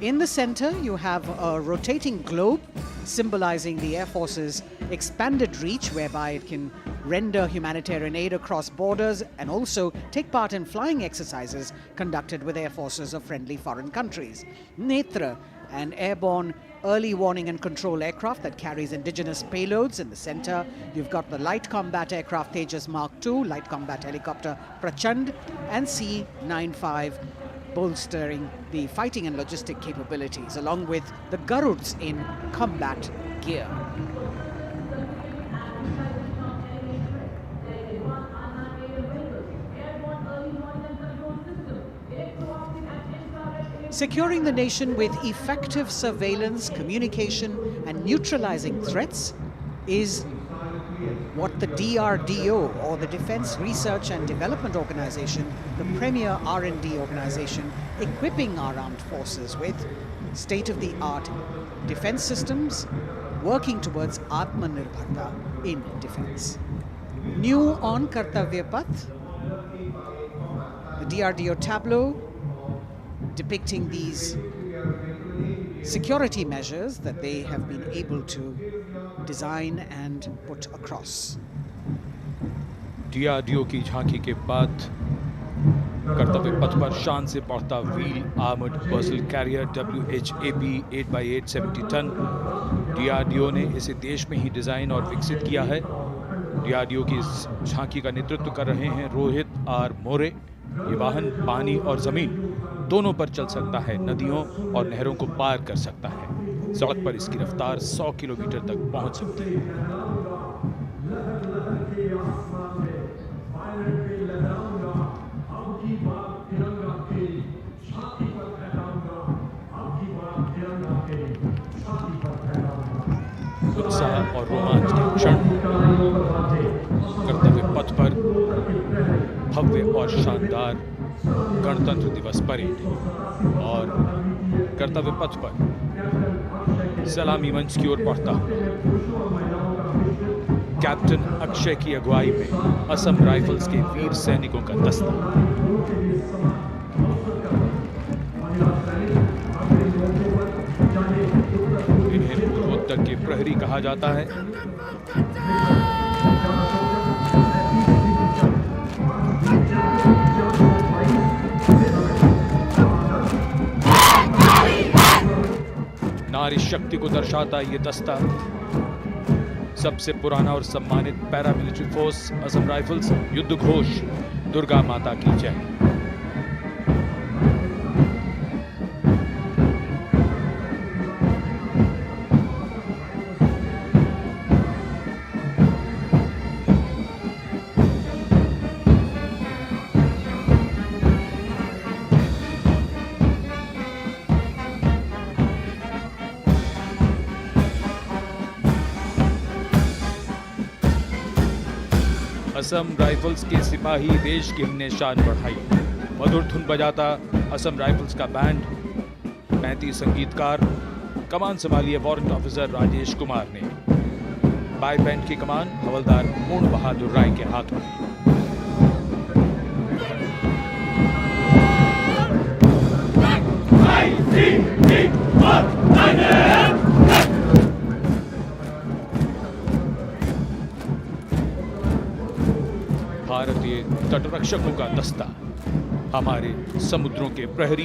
Speaker 1: In the center, you have a rotating globe symbolizing the Air Force's expanded reach, whereby it can render humanitarian aid across borders and also take part in flying exercises conducted with air forces of friendly foreign countries. Netra, an airborne early warning and control aircraft that carries indigenous payloads in the center. You've got the light combat aircraft Tejas Mark II, light combat helicopter Prachand, and C-95 bolstering the fighting and logistic capabilities, along with the Garuds in combat gear. Securing the nation with effective surveillance, communication, and neutralizing threats is what the DRDO, or the Defense Research and Development Organization, the premier R&D organization, equipping our armed forces with state-of-the-art defense systems, working towards Atmanirbharta in defense. New on Kartavya Path, the DRDO tableau depicting these security measures that they have been able to design and put across.
Speaker 5: DRDO की झांकी के बाद कर्तव्य पथ पर शान से बढ़ता wheel armoured personnel carrier WHAP 8x8 70 ton. DRDO ने इसे देश में ही डिजाइन और विकसित किया है। DRDO की इस झांकी का नेतृत्व कर रहे हैं रोहित आर मोरे। ये वाहन पानी और जमीन दोनों पर चल सकता है, नदियों और नहरों को पार कर सकता है। सड़क पर इसकी रफ्तार 100 किलोमीटर तक पहुंच सकती है। उत्साह और रोमांच के क्षण, कर्तव्य पथ पर भव्य और शानदार गणतंत्र दिवस परेड और कर्तव्य पथ पर सलामी मंच की ओर बढ़ता कैप्टन अक्षय की अगुवाई में असम राइफल्स के वीर सैनिकों का दस्ता। इन्हें पूर्वोत्तर के प्रहरी कहा जाता है। नारी शक्ति को दर्शाता ये दस्ता सबसे पुराना और सम्मानित पैरामिलिट्री फोर्स असम राइफल्स। युद्ध घोष दुर्गा माता की जय। असम राइफल्स के सिपाही देश की हमने शान बढ़ाई। मधुर धुन बजाता असम राइफल्स का बैंड, 35 संगीतकार। कमान संभाली है वारंट ऑफिसर राजेश कुमार ने। बाई बैंड की कमान हवलदार पूर्ण बहादुर राय के हाथों में। भारतीय तटरक्षकों का दस्ता, हमारे समुद्रों के प्रहरी,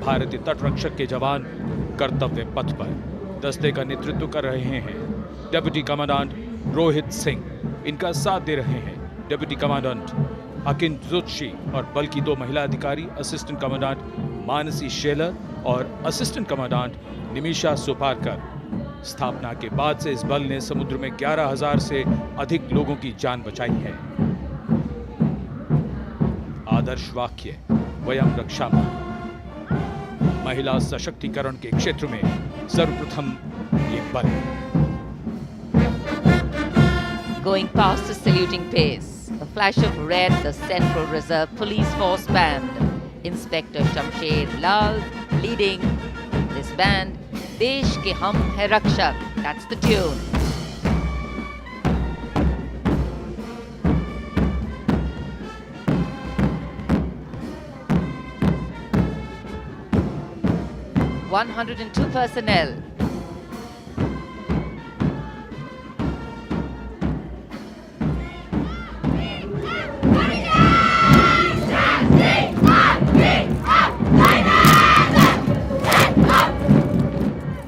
Speaker 5: भारतीय तटरक्षक के जवान कर्तव्य पथ पर दस्ते का नेतृत्व कर रहे हैं डिप्टी कमांडेंट रोहित सिंह। इनका साथ दे रहे हैं डिप्टी कमांडेंट अकिन जोशी और बल की 2 महिला अधिकारी, असिस्टेंट कमांडेंट मानसी शेलर और असिस्टेंट कमांडेंट निमिषा सुपारकर। स्थापना के बाद से इस बल ने समुद्र में 11,000 से अधिक लोगों की जान बचाई है। आदर्श वाक्य वयम रक्षामः। महिला सशक्तिकरण के क्षेत्र में सर्वप्रथम ये बल।
Speaker 4: Going past the saluting pace, a flash of red, the Central Reserve Police Force Band. Inspector Shamsher Lal leading this band. Desh ke hum hai rakshak. That's the tune. 102 personnel.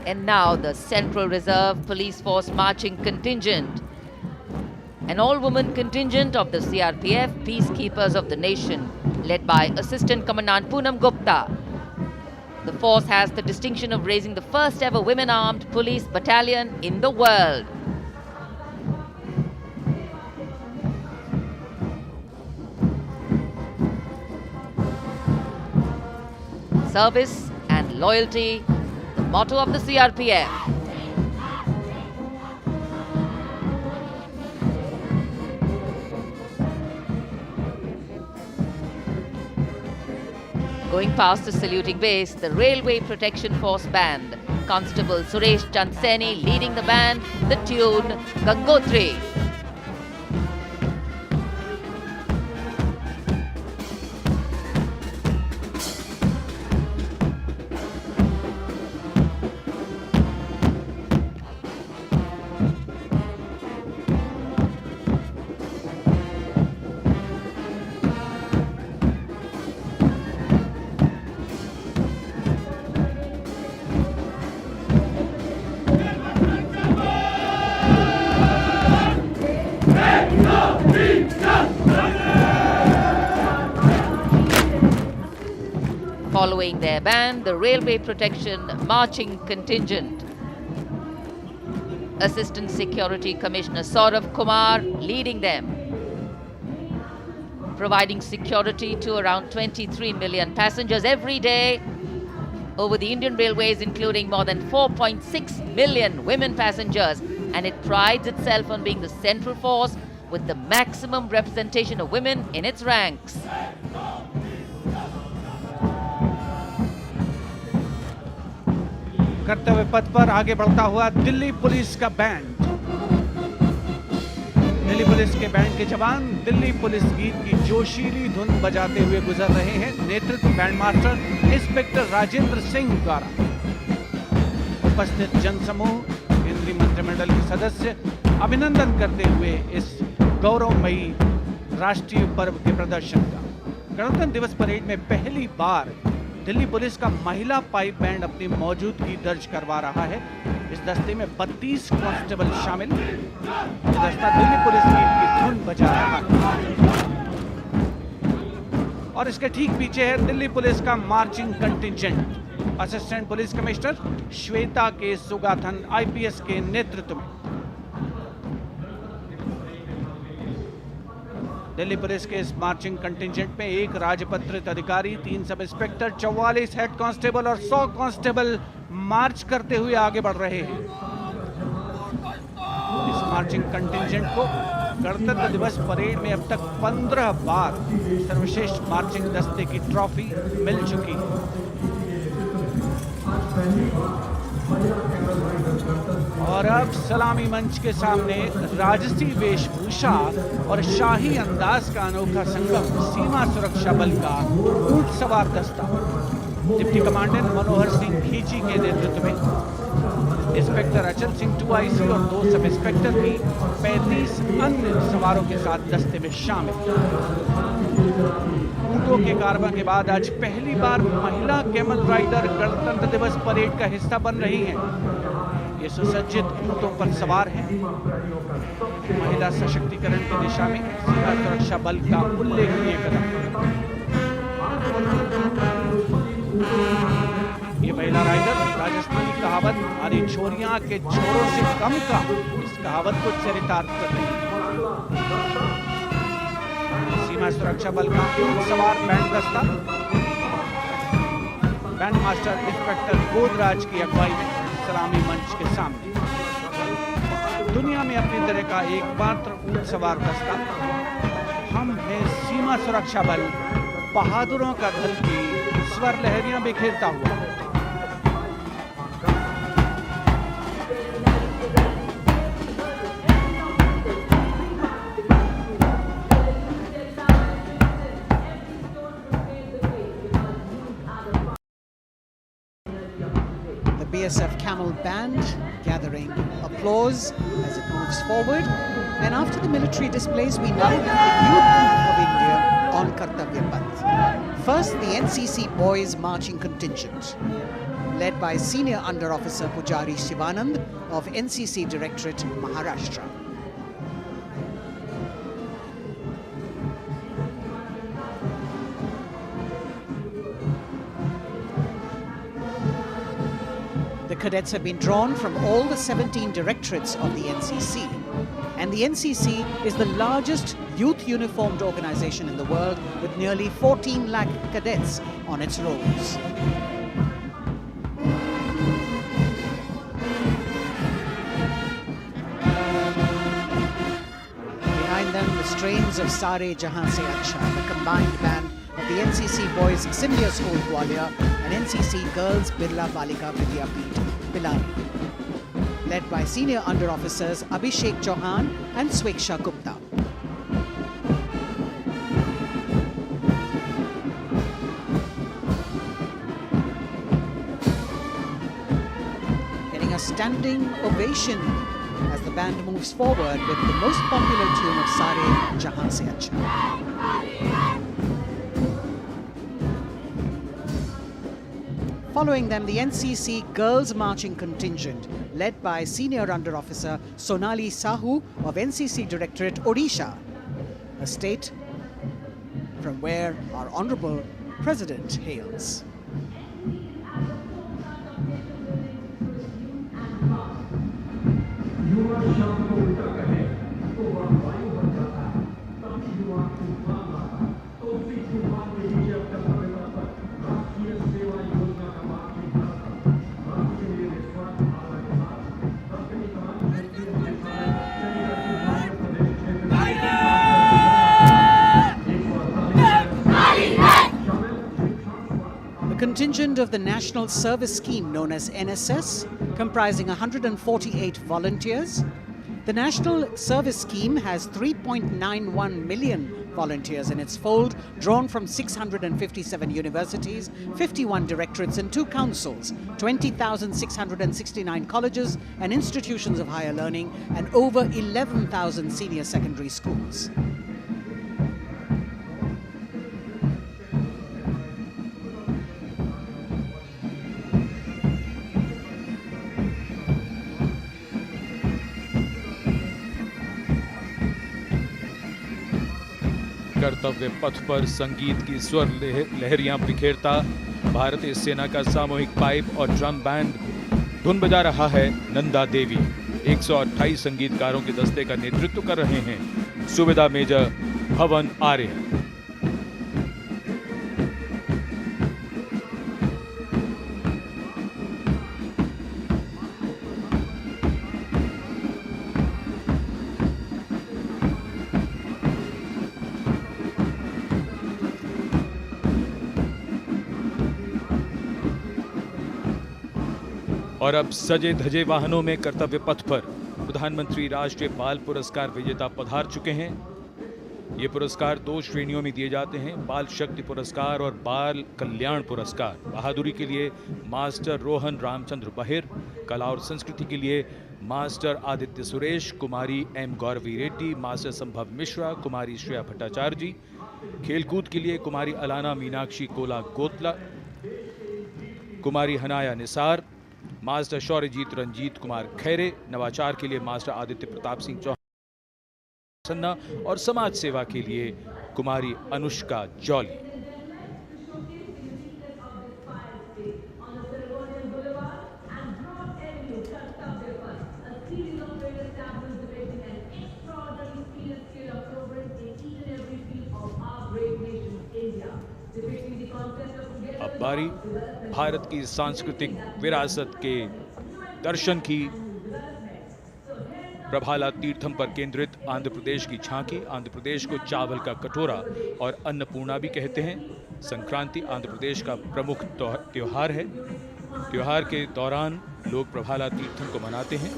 Speaker 4: And now the Central Reserve Police Force marching contingent, an all-woman contingent of the CRPF, Peacekeepers of the Nation, led by Assistant Commandant Poonam Gupta. The force has the distinction of raising the first ever women-armed police battalion in the world. Service and loyalty, the motto of the CRPF. Going past the saluting base, the Railway Protection Force Band. Constable Suresh Chandseni leading the band, the tune Gangotri. Following their band, the Railway Protection Marching Contingent. Assistant Security Commissioner Saurav Kumar leading them, providing security to around 23 million passengers every day over the Indian Railways, including more than 4.6 million women passengers, and it prides itself on being the central force with the maximum representation of women in its ranks.
Speaker 2: कर्तव्य पथ पर आगे बढ़ता हुआ Delhi police का band. Delhi police के band के जवान दिल्ली पुलिस गीत की जोशीली धुन बजाते हुए गुजर रहे हैं। नेतृत्व band master inspector Rajendra Singh द्वारा। उपस्थित जनसमूह, केंद्रीय मंत्रिमंडल के सदस्य अभिनंदन करते हुए इस गौरवमयी राष्ट्रीय पर्व के प्रदर्शन का। गणतंत्र दिवस परेड में पहली बार दिल्ली पुलिस का महिला पाइप बैंड अपनी मौजूदगी दर्ज करवा रहा है। इस दस्ते में 32 कांस्टेबल शामिल। ये दस्ता दिल्ली पुलिस गीत की धुन बजा रहा है और इसके ठीक पीछे है दिल्ली पुलिस का marching contingent. Assistant police commissioner Shweta के सुगाथन आईपीएस के नेतृत्व में दिल्ली पुलिस के इस मार्चिंग कंटिंजेंट में एक राजपत्रित अधिकारी, 3 सब इंस्पेक्टर, 44 हेड कांस्टेबल और 100 कांस्टेबल मार्च करते हुए आगे बढ़ रहे हैं। इस मार्चिंग कंटिंजेंट को गणतंत्र दिवस परेड में अब तक 15 बार सर्वश्रेष्ठ मार्चिंग दस्ते की ट्रॉफी मिल चुकी है। और अब सलामी मंच के सामने राजसी वेशभूषा और शाही अंदाज का अनोखा संगम, सीमा सुरक्षा बल का ऊंट सवार दस्ता डिप्टी कमांडेंट मनोहर सिंह खींची के नेतृत्व में इंस्पेक्टर अचल सिंह 2IC और 2 सब इंस्पेक्टर भी 35 अन्य सवारों के साथ दस्ते में शामिल। ऊंटों के कारवां के बाद आज पहली बार महिला कैमल राइडर गणतंत्र दिवस परेड का हिस्सा बन रही हैं। ये सुसज्जित ऊंटों पर सवार हैं। महिला सशक्तिकरण की दिशा में सीमा सुरक्षा बल का उल्लेखनीय कदम। ये महिला राइडर राजस्थानी कहावत हमारी छोरियां के छोरों से कम का, इस कहावत को चरितार्थ कर रही है। सीमा सुरक्षा बल का सवार बैंड दस्ता बैंड मास्टर इंस्पेक्टर गोदराज की अगुवाई में सलामी मंच के सामने। दुनिया में अपनी तरह का एकमात्र ऊंट सवार दस्ता हम हैं सीमा सुरक्षा बल, बहादुरों का दल की स्वर लहरियां बिखेरता हुआ।
Speaker 1: BSF Camel Band gathering applause as it moves forward. And after the military displays, we now have the youth of India on Kartavya Path. First, the NCC Boys Marching Contingent, led by Senior Under Officer Pujari Shivanand of NCC Directorate, Maharashtra. The cadets have been drawn from all the 17 directorates of the NCC. And the NCC is the largest youth uniformed organization in the world, with nearly 14 lakh cadets on its rolls. Behind them, the strains of Sare Jahan Se Acha, the combined band of the NCC Boys Senior School Gwalior and NCC Girls Birla Balika Vidyapeeth Pilani, led by Senior Under Officers Abhishek Chauhan and Sweksha Gupta. Getting a standing ovation as the band moves forward with the most popular tune of Sare Jahan Se Acha. Following them, the NCC Girls Marching Contingent, led by Senior Under Officer Sonali Sahu of NCC Directorate, Odisha, a state from where our Honorable President hails. Contingent of the National Service Scheme known as NSS, comprising 148 volunteers. The National Service Scheme has 3.91 million volunteers in its fold, drawn from 657 universities, 51 directorates and 2 councils, 20,669 colleges and institutions of higher learning, and over 11,000 senior secondary schools.
Speaker 5: कर्तव्य पथ पर संगीत की स्वर लहरियां बिखेरता भारतीय सेना का सामूहिक पाइप और ड्रम बैंड धुन बजा रहा है नंदा देवी। 128 संगीतकारों के दस्ते का नेतृत्व कर रहे हैं सुबेदार मेजर भवन आर्य। और अब सजे धजे वाहनों में कर्तव्य पथ पर प्रधानमंत्री राष्ट्रीय बाल पुरस्कार विजेता पधार चुके हैं। ये पुरस्कार 2 श्रेणियों में दिए जाते हैं, बाल शक्ति पुरस्कार और बाल कल्याण पुरस्कार। बहादुरी के लिए मास्टर रोहन रामचंद्र बहिर, कला और संस्कृति के लिए मास्टर आदित्य सुरेश, कुमारी एम गौरवी रेड्डी, मास्टर संभव मिश्रा, कुमारी श्रेया भट्टाचार्य जी, खेलकूद के लिए कुमारी अलाना मीनाक्षी कोला गोतला, कुमारी हनाया निसार, मास्टर शौर्यजीत रंजीत कुमार खैरे, नवाचार के लिए मास्टर आदित्य प्रताप सिंह चौहान और समाज सेवा के लिए कुमारी अनुष्का जौली। अब बारी भारत की सांस्कृतिक विरासत के दर्शन की। प्रभाला तीर्थम पर केंद्रित आंध्र प्रदेश की झांकी। आंध्र प्रदेश को चावल का कटोरा और अन्नपूर्णा भी कहते हैं। संक्रांति आंध्र प्रदेश का प्रमुख त्योहार है। त्योहार के दौरान लोग प्रभाला तीर्थम को मनाते हैं।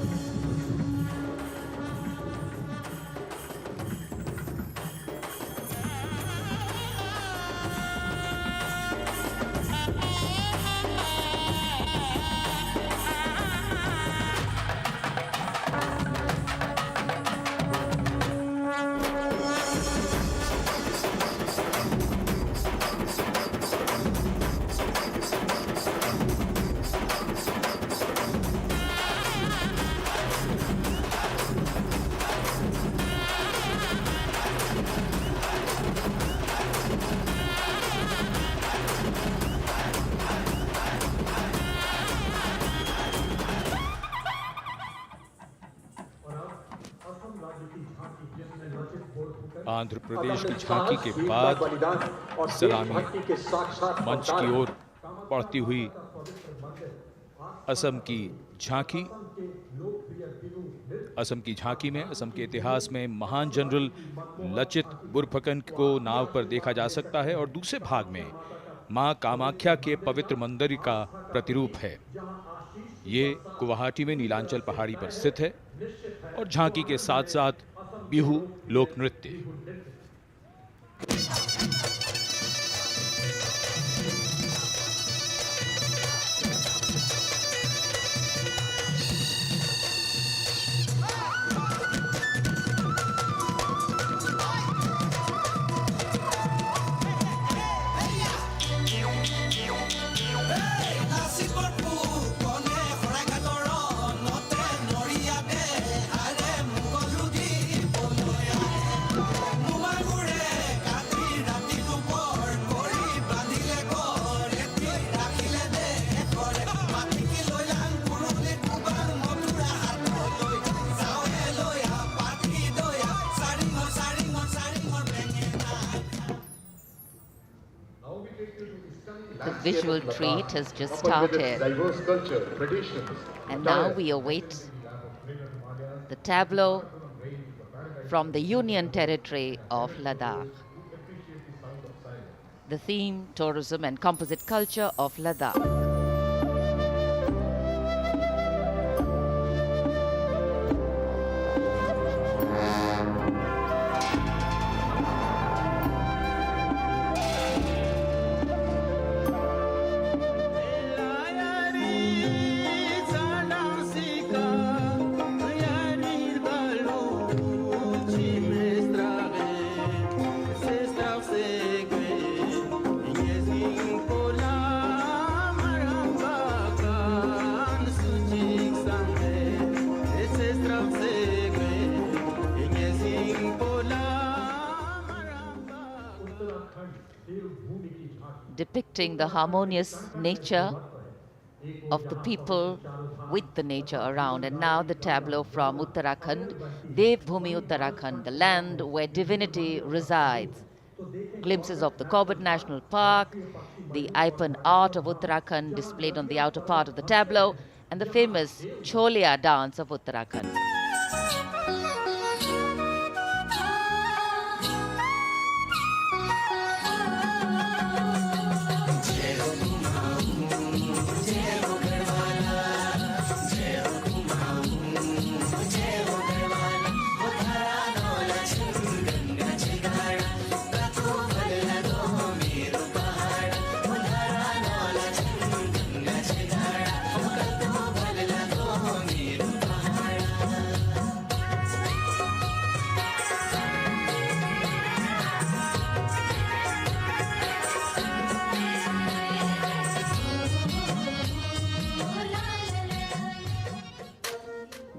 Speaker 5: आंध्र प्रदेश की झांकी के बाद सलामी मंच की ओर बढ़ती हुई असम की झांकी। असम की झांकी में असम के इतिहास में महान जनरल लचित बुरफकन को नाव पर देखा जा सकता है और दूसरे भाग में मां कामाख्या के पवित्र मंदिर का प्रतिरूप है। ये गुवाहाटी में नीलांचल पहाड़ी पर स्थित है और झांकी के साथ साथ बिहू लोक नृत्य।
Speaker 4: The visual treat has just started,
Speaker 11: diverse culture, traditions,
Speaker 4: and now we await the tableau from the Union Territory of Ladakh. The theme, tourism and composite culture of Ladakh. Depicting the harmonious nature of the people with the nature around. And now the tableau from Uttarakhand, Devbhumi Uttarakhand, the land where divinity resides. Glimpses of the Corbett National Park, the Ipan art of Uttarakhand displayed on the outer part of the tableau, and the famous Cholia dance of Uttarakhand.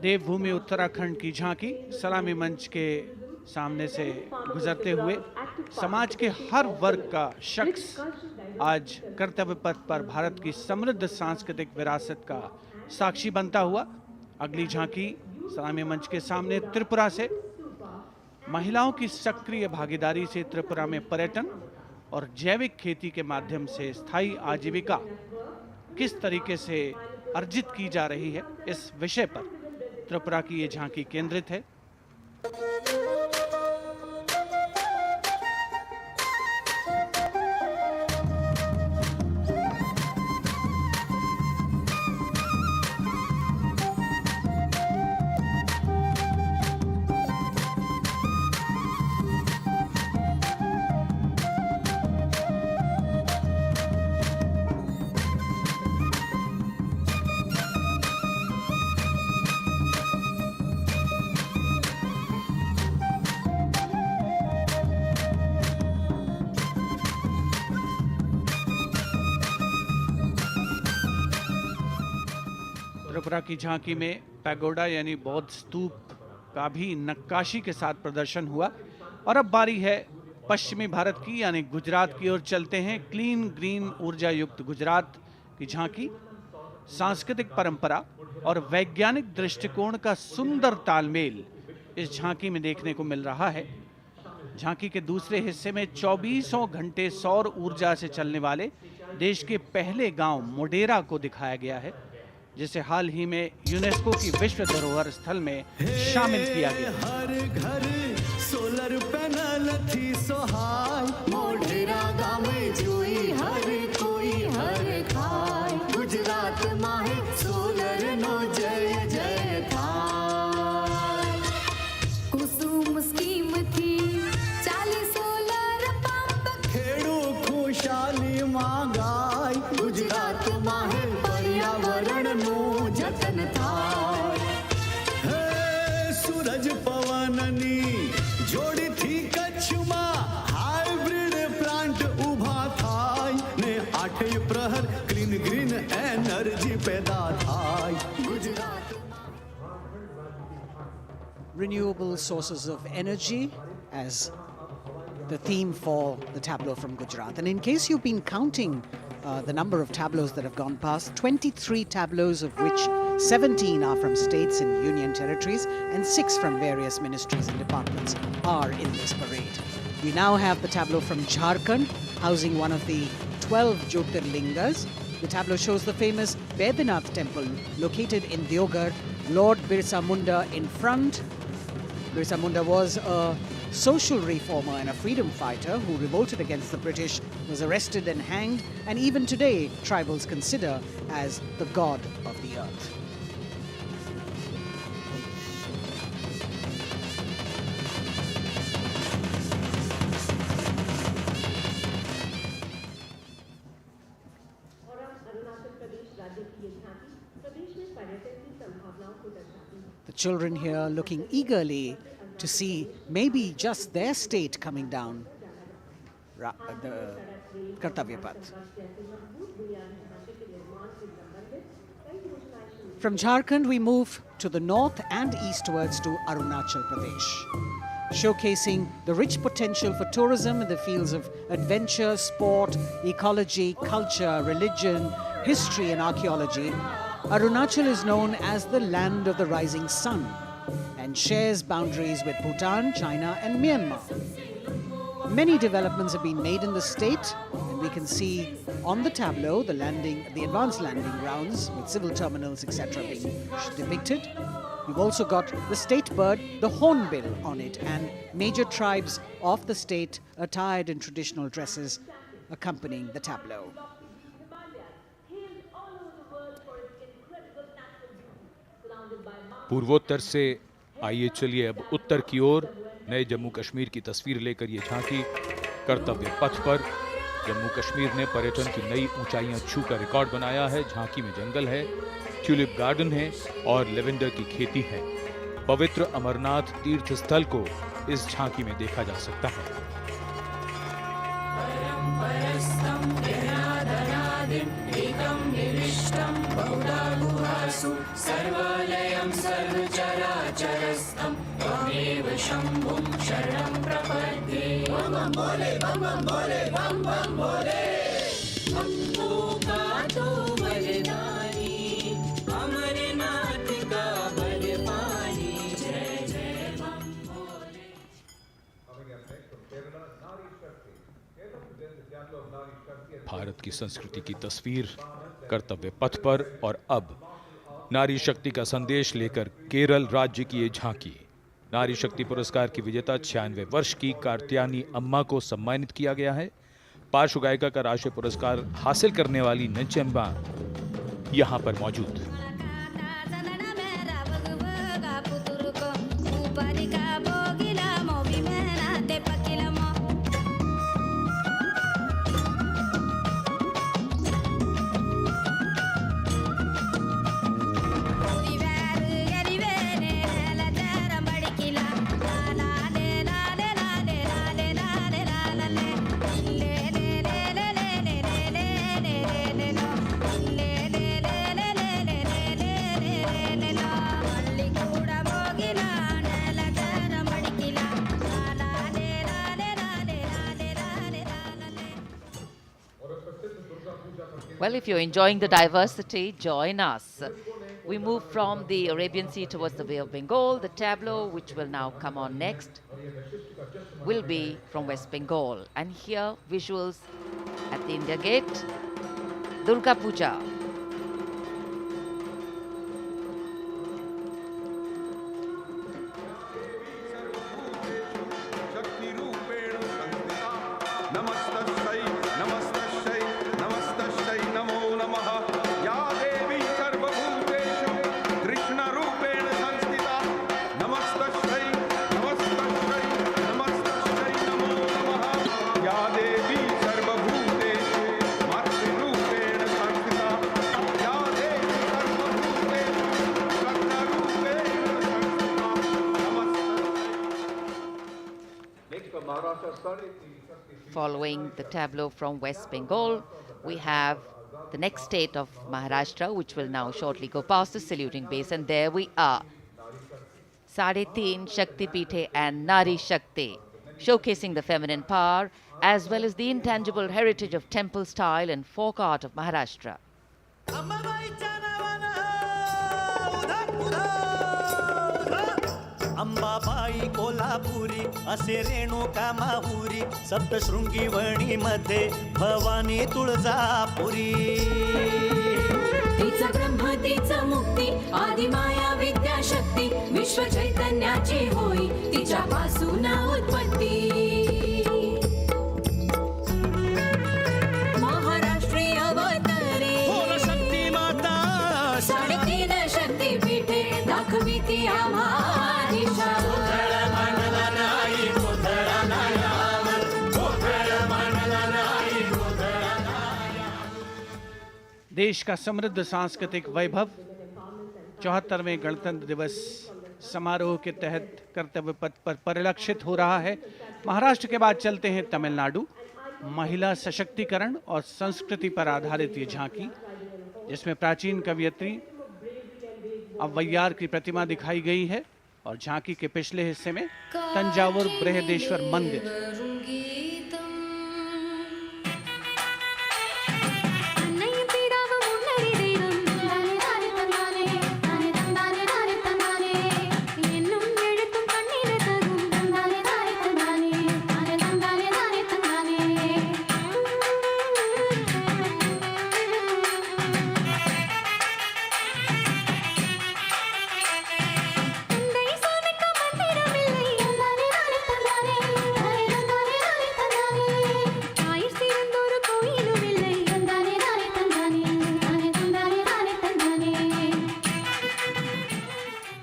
Speaker 2: देवभूमि उत्तराखंड की झांकी सलामी मंच के सामने से गुजरते हुए समाज के हर वर्ग का शख्स आज कर्तव्य पथ पर भारत की समृद्ध सांस्कृतिक विरासत का साक्षी बनता हुआ। अगली झांकी सलामी मंच के सामने त्रिपुरा से महिलाओं की सक्रिय भागीदारी से त्रिपुरा में पर्यटन और जैविक खेती के माध्यम से स्थायी आजीविका किस तरीके से अर्जित की जा रही है, इस विषय पर त्रिपुरा की ये झांकी केंद्रित है। त्रिपुरा की झांकी में पैगोडा यानी बौद्ध स्तूप का भी नक्काशी के साथ प्रदर्शन हुआ। और अब बारी है पश्चिमी भारत की यानी गुजरात की ओर चलते हैं। क्लीन ग्रीन ऊर्जा युक्त गुजरात की झांकी सांस्कृतिक परंपरा और वैज्ञानिक दृष्टिकोण का सुंदर तालमेल इस झांकी में देखने को मिल रहा है। झांकी के दूसरे हिस्से में 24 घंटे सौर ऊर्जा से चलने वाले देश के पहले गांव मोडेरा को दिखाया गया है, जिसे हाल ही में यूनेस्को की विश्व धरोहर स्थल में शामिल किया गया।
Speaker 12: हर घर सोलर पैनल थी सोहाय, मोढेरा गाँव में जोई हर कोई हर खाय, गुजरात माहे सोलर नो जय जय थाय। कुसुम स्कीम थी 40 सोलर पंप, खेड़ू खुशाली मांगाय, गुजरात माहे पर्यावरण नो जतन थाय। हे सूरज पवननी जोड़ी थी कच्छમાં, હાઇબ્રિડ પ્લાન્ટ ઊભા થાય ને 8 પ્રહર ગ્રીન ગ્રીન એનર્જી પેદા થાય Gujarat.
Speaker 1: Renewable sources of energy as the theme for the tableau from Gujarat. And in case you've been counting the number of tableaus that have gone past, 23 tableaus, of which 17 are from states and union territories and 6 from various ministries and departments are in this parade. We now have the tableau from Jharkhand, housing one of the 12 Jyotirlingas. The tableau shows the famous Baidyanath temple located in Deoghar. Lord Birsa Munda in front. Birsa Munda was a social reformer and a freedom fighter who revolted against the British, was arrested and hanged, and even today tribals consider as the god of the earth. The children here looking eagerly to see maybe just their state coming down the Kartavya Path. From Jharkhand, we move to the north and eastwards to Arunachal Pradesh, showcasing the rich potential for tourism in the fields of adventure, sport, ecology, culture, religion, history and archaeology. Arunachal is known as the land of the rising sun and shares boundaries with Bhutan, China and Myanmar. Many developments have been made in the state, and we can see on the tableau the advanced landing grounds with civil terminals, etc. being depicted. You've also got the state bird, the hornbill, on it, and major tribes of the state attired in traditional dresses accompanying the tableau.
Speaker 5: पूर्वोत्तर से आइए चलिए अब उत्तर की ओर नए जम्मू कश्मीर की तस्वीर लेकर ये झांकी कर्तव्य पथ पर। जम्मू कश्मीर ने पर्यटन की नई ऊंचाइयां छूकर रिकॉर्ड बनाया है। झांकी में जंगल है, ट्यूलिप गार्डन है और लेवेंडर की खेती है। पवित्र अमरनाथ तीर्थ स्थल को इस झांकी में देखा जा सकता है।
Speaker 12: सर्वलयं सर्वचराचरस्थं त्वमेव शम्भुं शरणं प्रपद्ये। बम बम बोले, बम बम बोले, बम बम बोले। हमको का तो बलिदानी, अमरनाथ का बलवानी, जय जय बम बोले।
Speaker 5: भारत की संस्कृति की तस्वीर कर्तव्य पथ पर, और अब नारी शक्ति का संदेश लेकर केरल राज्य की ये झांकी। नारी शक्ति पुरस्कार की विजेता 96 वर्ष की कार्त्यानी अम्मा को सम्मानित किया गया है। पार्श्व गायिका का राष्ट्रीय पुरस्कार हासिल करने वाली नंचम्बा यहां पर मौजूद।
Speaker 4: Well, if you're enjoying the diversity, join us. We move from the Arabian Sea towards the Bay of Bengal, the tableau, which will now come on next. will be from West Bengal. And here, visuals at the India Gate, Durga Puja. Following the tableau from West Bengal, we have the next state of Maharashtra, which will now shortly go past the saluting base. And there we are. Sade Teen Shakti Pithe and Nari Shakti, showcasing the feminine power as well as the intangible heritage of temple style and folk art of Maharashtra.
Speaker 13: Ambabai Kolhapuri असे रेणुका माहुरी सप्तशृंगी वणी मध्ये भवानी तुळजापुरी
Speaker 12: तिचा ब्रह्म तिचा मुक्ती आदि माया विद्याशक्ती विश्व चैतन्याची होई तिच्यापासून उत्पत्ती महाराष्ट्रीय अवतरे
Speaker 13: शक्ती माता
Speaker 12: साडेतीन शक्ती पीठे दाखविती आम्हा
Speaker 2: देश का समृद्ध सांस्कृतिक वैभव 74वें गणतंत्र दिवस समारोह के तहत कर्तव्य पथ पर परिलक्षित हो रहा है। महाराष्ट्र के बाद चलते हैं तमिलनाडु। महिला सशक्तिकरण और संस्कृति पर आधारित ये झांकी, जिसमें प्राचीन कवयित्री अव्वैयार की प्रतिमा दिखाई गई है और झांकी के पिछले हिस्से में तंजावुर बृहदेश्वर मंदिर।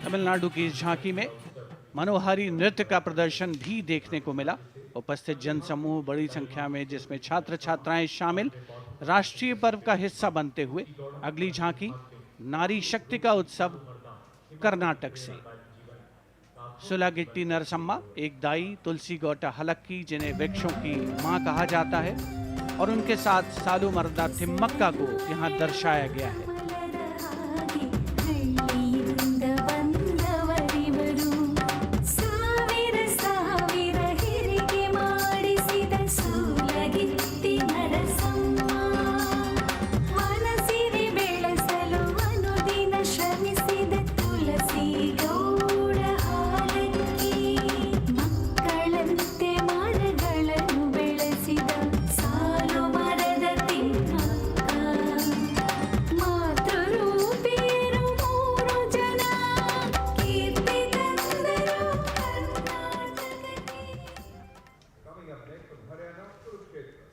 Speaker 2: तमिलनाडु की इस झांकी में मनोहारी नृत्य का प्रदर्शन भी देखने को मिला। उपस्थित जनसमूह बड़ी संख्या में, जिसमें छात्र छात्राएं शामिल, राष्ट्रीय पर्व का हिस्सा बनते हुए अगली झांकी नारी शक्ति का उत्सव कर्नाटक से। सुलागिट्टी नरसम्मा, एक दाई, तुलसी गौटा हलक्की, जिन्हें वृक्षों की मां कहा जाता है, और उनके साथ सालू मर्दा थिम्मक्का को यहाँ दर्शाया गया है।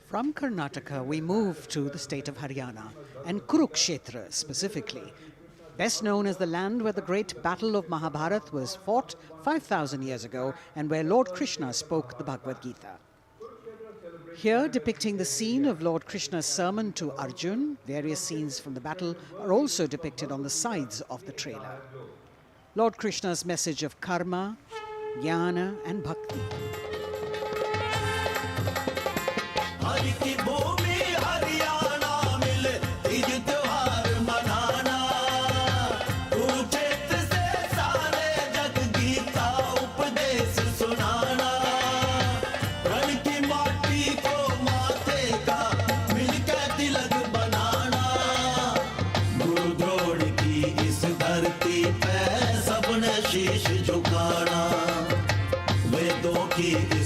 Speaker 1: From Karnataka, we move to the state of Haryana, and Kurukshetra specifically, best known as the land where the great battle of Mahabharata was fought 5,000 years ago and where Lord Krishna spoke the Bhagavad Gita. Here, depicting the scene of Lord Krishna's sermon to Arjun, various scenes from the battle are also depicted on the sides of the trailer. Lord Krishna's message of karma, jnana and bhakti.
Speaker 13: शीश झुकाना वेदों की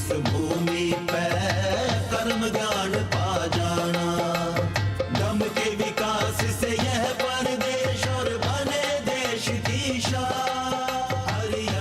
Speaker 13: ईशा हरिया